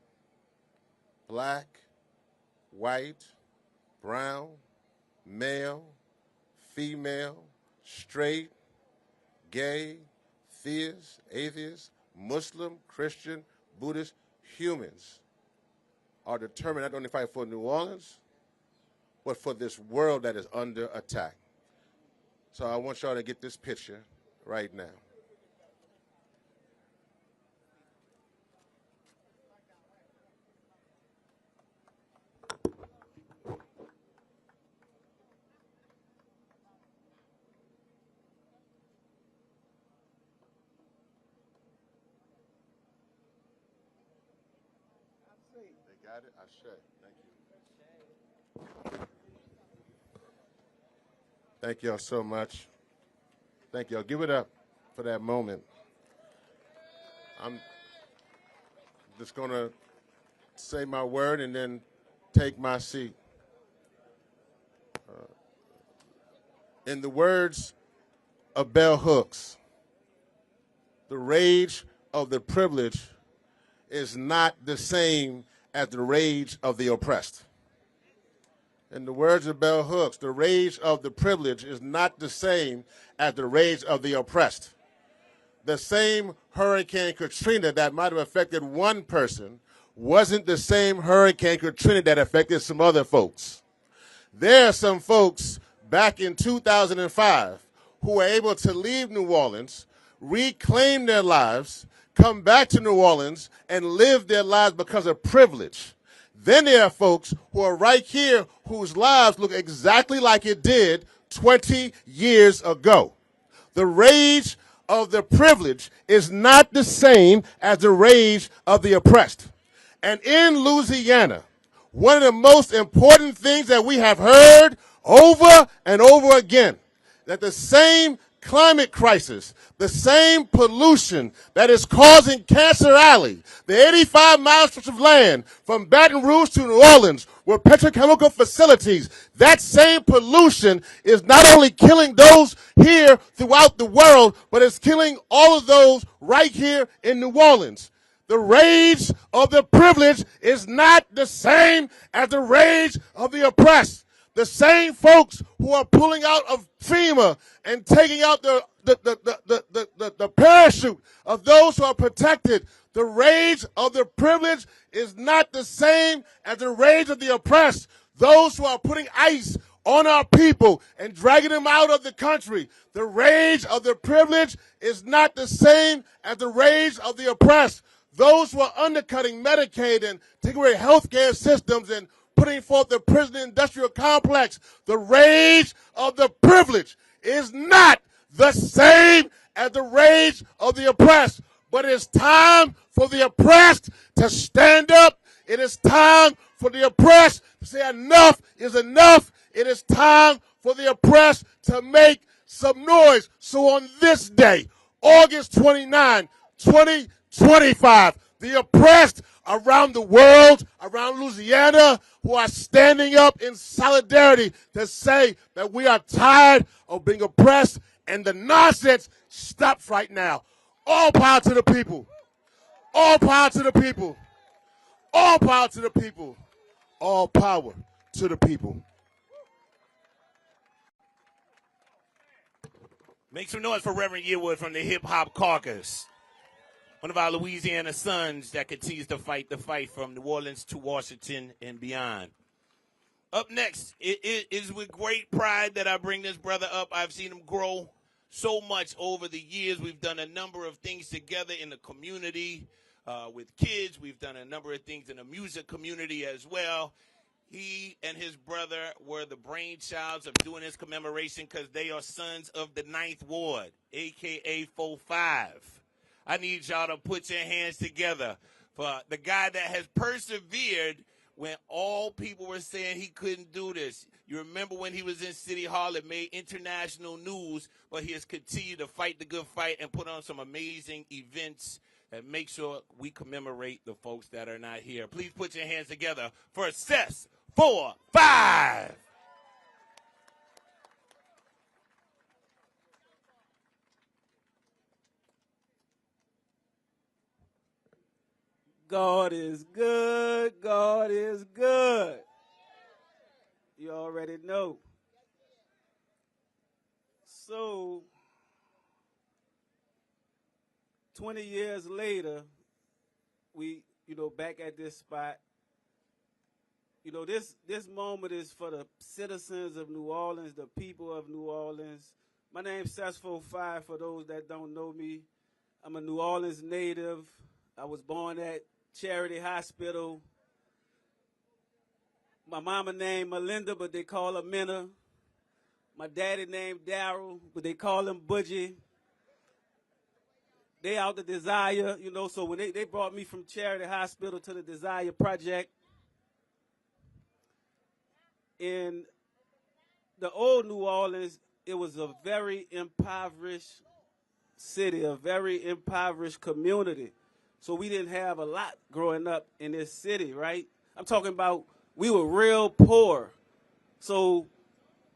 Black, white, brown, male, female, straight, gay, theist, atheist, Muslim, Christian, Buddhist, humans are determined not only to fight for New Orleans, but for this world that is under attack. So I want y'all to get this picture right now. They got it? I should. Thank you. Thank y'all so much. Thank y'all. Give it up for that moment. I'm just going to say my word and then take my seat. In the words of Bell Hooks, the rage of the privileged is not the same as the rage of the oppressed. In the words of Bell Hooks, the rage of the privileged is not the same as the rage of the oppressed. The same Hurricane Katrina that might have affected one person wasn't the same Hurricane Katrina that affected some other folks. There are some folks back in 2005 who were able to leave New Orleans, reclaim their lives, come back to New Orleans, and live their lives because of privilege. Then there are folks who are right here whose lives look exactly like it did 20 years ago. The rage of the privileged is not the same as the rage of the oppressed. And in Louisiana, one of the most important things that we have heard over and over again, that the same climate crisis, the same pollution that is causing Cancer Alley, the 85-mile stretch of land from Baton Rouge to New Orleans, where petrochemical facilities, that same pollution is not only killing those here throughout the world, but it's killing all of those right here in New Orleans. The rage of the privileged is not the same as the rage of the oppressed. The same folks who are pulling out of FEMA and taking out the parachute of those who are protected. The rage of the privileged is not the same as the rage of the oppressed. Those who are putting ice on our people and dragging them out of the country. The rage of the privileged is not the same as the rage of the oppressed. Those who are undercutting Medicaid and taking away health care systems and putting forth the prison industrial complex. The rage of the privileged is not the same as the rage of the oppressed. But it's time for the oppressed to stand up. It is time for the oppressed to say enough is enough. It is time for the oppressed to make some noise. So on this day, August 29, 2025, the oppressed around the world, around Louisiana, who are standing up in solidarity to say that we are tired of being oppressed and the nonsense stops right now. All power to the people. All power to the people. All power to the people. All power to the people. Make some noise for Reverend Yearwood from the Hip Hop Caucus. One of our Louisiana sons that continues to fight the fight from New Orleans to Washington and beyond. Up next, it is with great pride that I bring this brother up. I've seen him grow so much over the years. We've done a number of things together in the community with kids. We've done a number of things in the music community as well. He and his brother were the brainchilds of doing this commemoration because they are sons of the 9th Ward, a.k.a. 4-5. I need y'all to put your hands together for the guy that has persevered when all people were saying he couldn't do this. You remember when he was in City Hall, it made international news, but he has continued to fight the good fight and put on some amazing events and make sure we commemorate the folks that are not here. Please put your hands together for Cess 4-5. God is good. God is good. You already know. So, 20 years later, we, back at this spot. This moment is for the citizens of New Orleans, the people of New Orleans. My name's Cess 4-5 for those that don't know me. I'm a New Orleans native. I was born at Charity Hospital. My mama named Melinda, but they call her Minna. My daddy named Darryl, but they call him Budgie. They out the Desire, so when they brought me from Charity Hospital to the Desire Project, in the old New Orleans, it was a very impoverished city, a very impoverished community. So we didn't have a lot growing up in this city, right? I'm talking about we were real poor. So,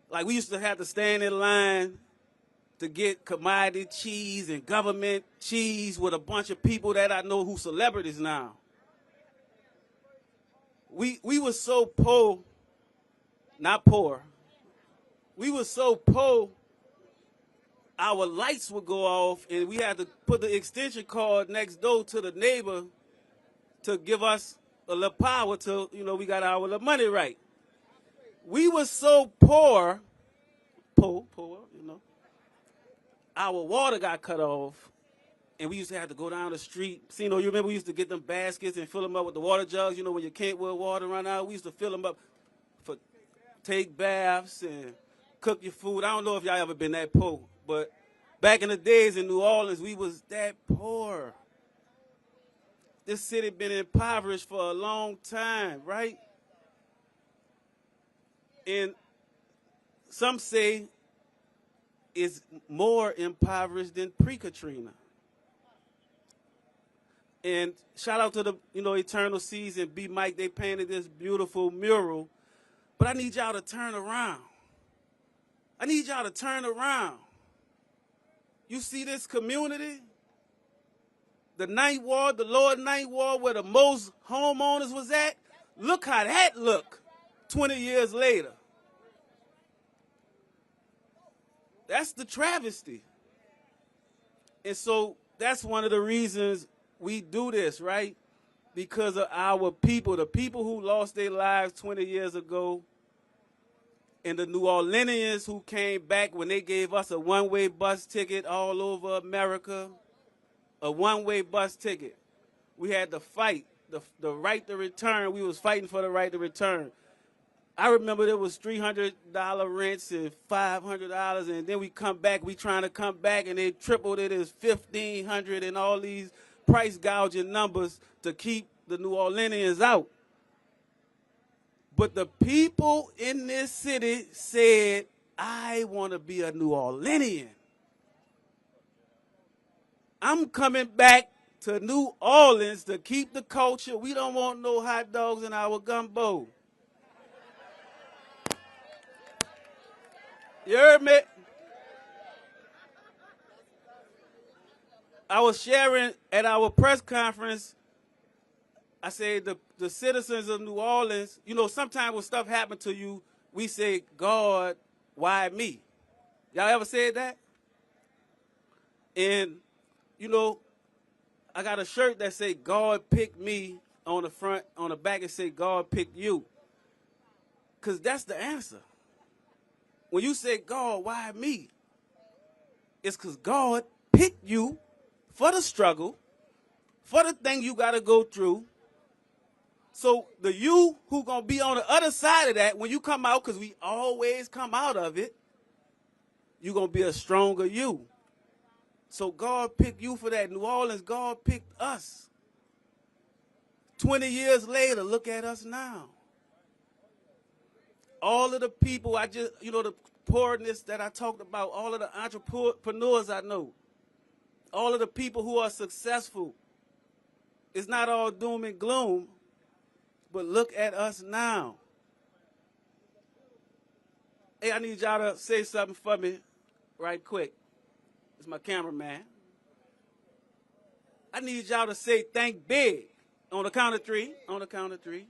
like, we used to have to stand in line to get commodity cheese and government cheese with a bunch of people that I know who celebrities now. We were so poor, not poor. We were so poor, our lights would go off, and we had to put the extension cord next door to the neighbor to give us a little power till, we got our little money right. We were so poor, our water got cut off, and we used to have to go down the street. You remember we used to get them baskets and fill them up with the water jugs, when your Kentwood water run out. We used to fill them up for take baths and cook your food. I don't know if y'all ever been that poor, but back in the days in New Orleans, we was that poor. This city been impoverished for a long time, right? And some say it's more impoverished than pre-Katrina. And shout out to the, Eternal Seas and B. Mike. They painted this beautiful mural. But I need y'all to turn around. I need y'all to turn around. You see this community? The 9th Ward, the lower 9th Ward, where the most homeowners was at? Look how that look 20 years later. That's the travesty. And so that's one of the reasons we do this, right? Because of our people, the people who lost their lives 20 years ago, and the New Orleanians who came back when they gave us a one-way bus ticket all over America, a one-way bus ticket. We had to fight, the right to return. We was fighting for the right to return. I remember there was $300 rents and $500, and then we trying to come back, and they tripled it as $1,500 and all these price gouging numbers to keep the New Orleanians out. But the people in this city said, I want to be a New Orleanian. I'm coming back to New Orleans to keep the culture. We don't want no hot dogs in our gumbo. You heard me? I was sharing at our press conference, I said the citizens of New Orleans, you know, sometimes when stuff happens to you, we say, God, why me? Y'all ever said that? And, you know, I got a shirt that say God picked me on the front, on the back it say God picked you. Because that's the answer. When you say, God, why me? It's because God picked you for the struggle, for the thing you got to go through. So the you who going to be on the other side of that, when you come out, because we always come out of it, you're going to be a stronger you. So God picked you for that. New Orleans, God picked us. 20 years later, look at us now. All of the people I just, you know, the poorness that I talked about, all of the entrepreneurs I know, all of the people who are successful, it's not all doom and gloom, but look at us now. Hey, I need y'all to say something for me right quick. It's my cameraman. I need y'all to say think big on the count of three. On the count of three.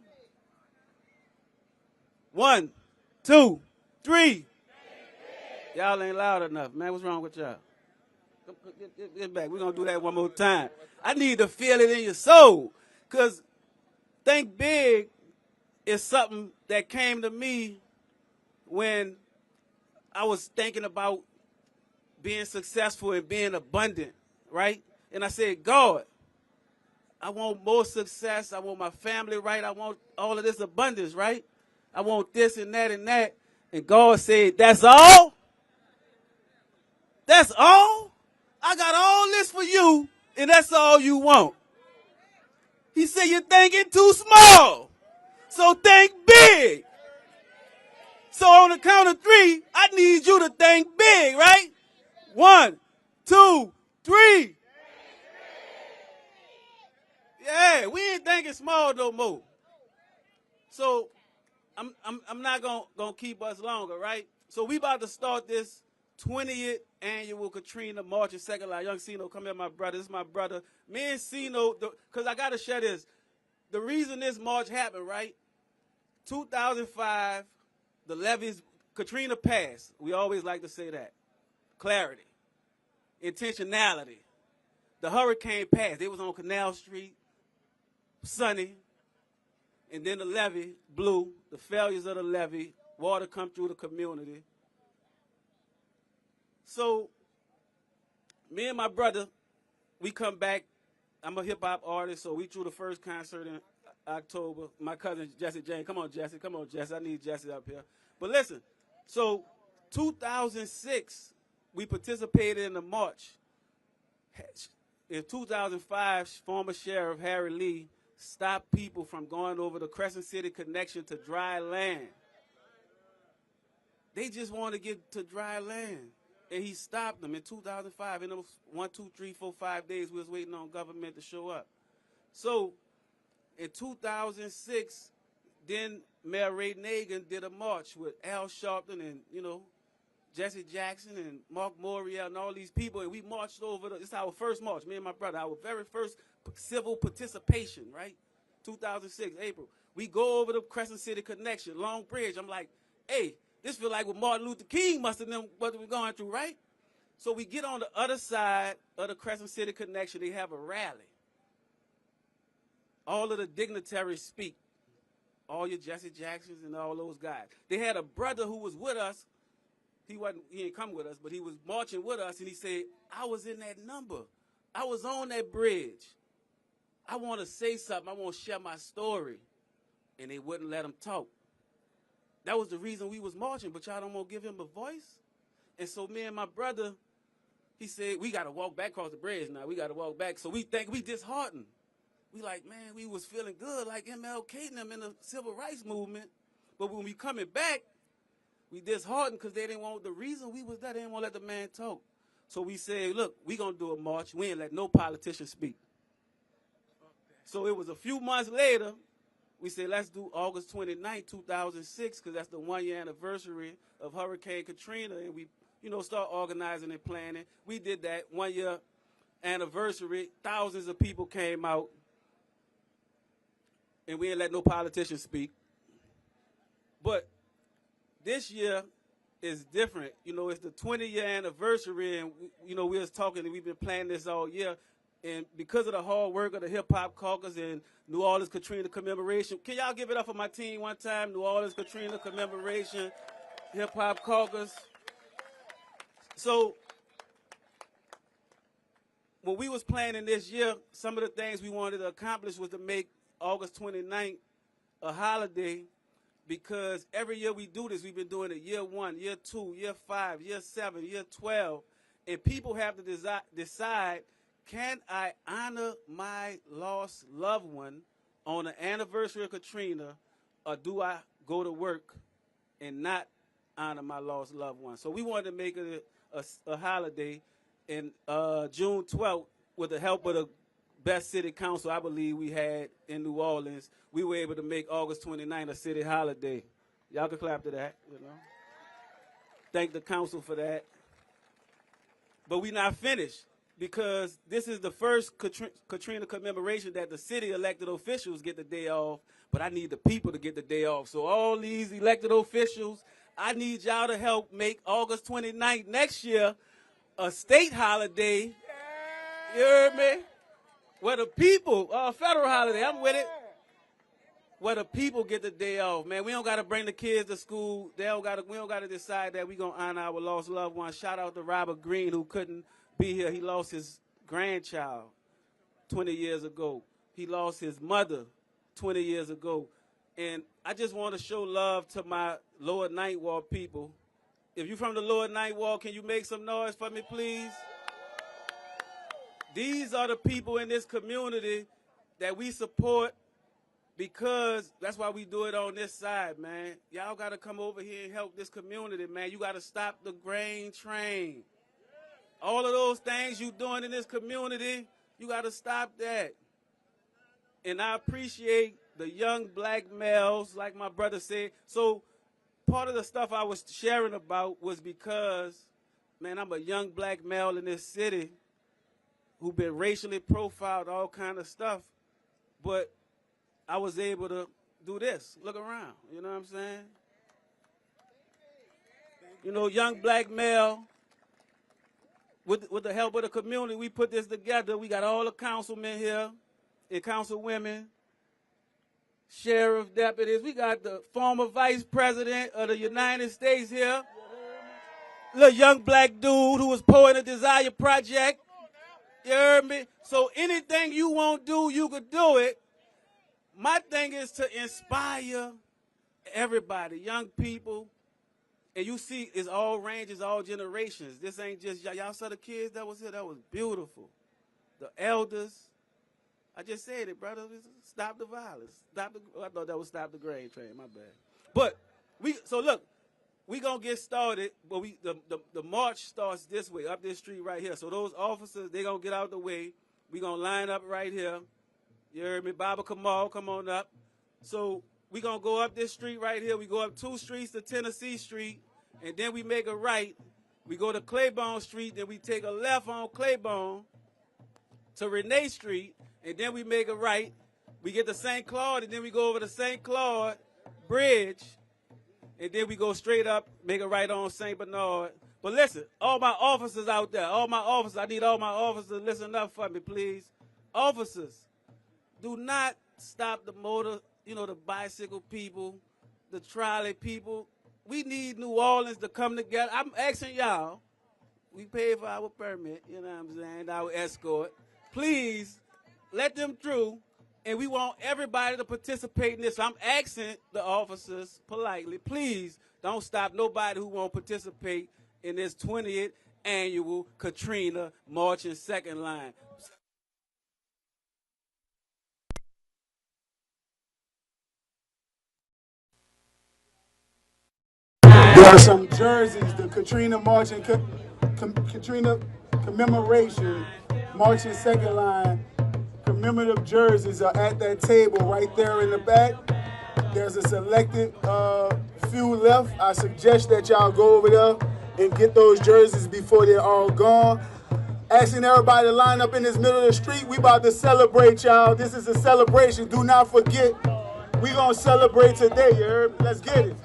1, 2, 3. Y'all ain't loud enough, man. What's wrong with y'all? Get back. We're going to do that one more time. I need to feel it in your soul. Because think big is something that came to me when I was thinking about being successful and being abundant, right? And I said, God, I want more success. I want my family right. I want all of this abundance, right? I want this and that and that. And God said, that's all? That's all? I got all this for you, and that's all you want. He said, you're thinking too small. So think big. So on the count of 3, I need you to think big, right? 1, 2, 3. Yeah, we ain't thinking small no more. So I'm not gonna keep us longer, right? So we about to start this 20th annual Katrina March and Second Life. Young Sino, come here, my brother. This is my brother. Me and Sino, because I gotta share this. The reason this march happened, right? 2005, the levees, Katrina passed. We always like to say that. Clarity, intentionality. The hurricane passed. It was on Canal Street, sunny, and then the levee blew. The failures of the levee, water come through the community. So me and my brother, we come back. I'm a hip-hop artist, so we threw the first concert in October. My cousin, Jesse Jane. Come on, Jesse. Come on, Jesse. I need Jesse up here. But listen, so 2006, we participated in the march. In 2005, former Sheriff Harry Lee stopped people from going over the Crescent City connection to dry land. They just wanted to get to dry land. And he stopped them in 2005. In those 1, 2, 3, 4, 5 days, we was waiting on government to show up. So in 2006, then Mayor Ray Nagin did a march with Al Sharpton and, you know, Jesse Jackson and Mark Morial and all these people. And we marched over. It's our first march, me and my brother, our very first civil participation, right? 2006, April. We go over the Crescent City connection, Long Bridge. I'm like, hey, this feel like what Martin Luther King must have known what we're going through, right? So we get on the other side of the Crescent City connection. They have a rally. All of the dignitaries speak. All your Jesse Jacksons and all those guys. They had a brother who was with us. He didn't come with us, but he was marching with us, and he said, I was in that number. I was on that bridge. I want to say something. I want to share my story. And they wouldn't let him talk. That was the reason we was marching, but y'all don't want to give him a voice? And so me and my brother, he said, we got to walk back across the bridge now. We got to walk back. So we think we disheartened. We like, man, we was feeling good like MLK and them in the civil rights movement. But when we coming back, we disheartened because they didn't want, the reason we was there, they didn't want to let the man talk. So we said, look, we going to do a march. We ain't let no politician speak. So it was a few months later, we said, let's do August 29, 2006, because that's the 1-year anniversary of Hurricane Katrina, and we, start organizing and planning. We did that 1-year anniversary. Thousands of people came out, and we didn't let no politicians speak. But this year is different. It's the 20-year anniversary, and we was talking, and we've been planning this all year. And because of the hard work of the Hip Hop Caucus and New Orleans Katrina commemoration, can y'all give it up for my team one time? New Orleans Katrina commemoration, Hip Hop Caucus. So when we was planning this year, some of the things we wanted to accomplish was to make August 29th a holiday, because every year we do this, we've been doing it year 1, year 2, year 5, year 7, year 12, and people have to decide, can I honor my lost loved one on the anniversary of Katrina, or do I go to work and not honor my lost loved one? So we wanted to make it a holiday, and June 12th, with the help of the best city council I believe we had in New Orleans, we were able to make August 29th a city holiday. Y'all can clap to that, Thank the council for that. But we're not finished, because this is the first Katrina commemoration that the city elected officials get the day off, but I need the people to get the day off. So all these elected officials, I need y'all to help make August 29th next year a state holiday. You heard me? Where the people, federal holiday, I'm with it. Where the people get the day off, man. We don't got to bring the kids to school. We don't got to decide that we're going to honor our lost loved ones. Shout out to Robert Green, who couldn't be here. He lost his grandchild 20 years ago. He lost his mother 20 years ago. And I just want to show love to my Lower Ninth Ward people. If you're from the Lower Ninth Ward, can you make some noise for me, please? These are the people in this community that we support, because that's why we do it on this side, man. Y'all got to come over here and help this community, man. You got to stop the grain train. All of those things you doing in this community, you got to stop that. And I appreciate the young black males, like my brother said. So part of the stuff I was sharing about was because, man, I'm a young black male in this city who've been racially profiled, all kind of stuff. But I was able to do this. Look around. You know what I'm saying? Young black male, with the help of the community, we put this together. We got all the councilmen here and councilwomen, sheriff, deputies. We got the former vice president of the United States here. Little young black dude who was Poet of Desire Project. You heard me? So anything you won't do, you could do it. My thing is to inspire everybody, young people. And you see, it's all ranges, all generations. This ain't just, y'all saw the kids that was here? That was beautiful. The elders. I just said it, brother. Stop the violence. I thought that was stop the grain train. My bad. But look, we gonna get started, but the march starts this way, up this street right here. So those officers, they gonna get out the way. We gonna line up right here. You heard me? Baba Kamal, come on up. So we gonna go up this street right here. We go up 2 streets to Tennessee Street, and then we make a right. We go to Claiborne Street, then we take a left on Claiborne to Renee Street, and then we make a right. We get to St. Claude, and then we go over to St. Claude Bridge, and then we go straight up, make a right on St. Bernard. But listen, all my officers out there, I need all my officers to listen up for me, please. Officers, do not stop the motor, the bicycle people, the trolley people. We need New Orleans to come together. I'm asking y'all, we pay for our permit, you know what I'm saying, our escort. Please, let them through, and we want everybody to participate in this. So I'm asking the officers politely, please don't stop nobody who won't participate in this 20th annual Katrina March and Second Line. There are some jerseys, the Katrina marching, Katrina commemoration, marching second line, commemorative jerseys are at that table right there in the back. There's a selected few left. I suggest that y'all go over there and get those jerseys before they're all gone. Asking everybody to line up in this middle of the street. We about to celebrate, y'all. This is a celebration. Do not forget, we gonna celebrate today, you heard? Let's get it.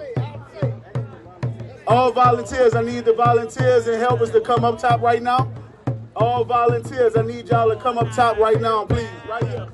All volunteers, I need the volunteers and helpers to come up top right now. All volunteers, I need y'all to come up top right now, please, right here.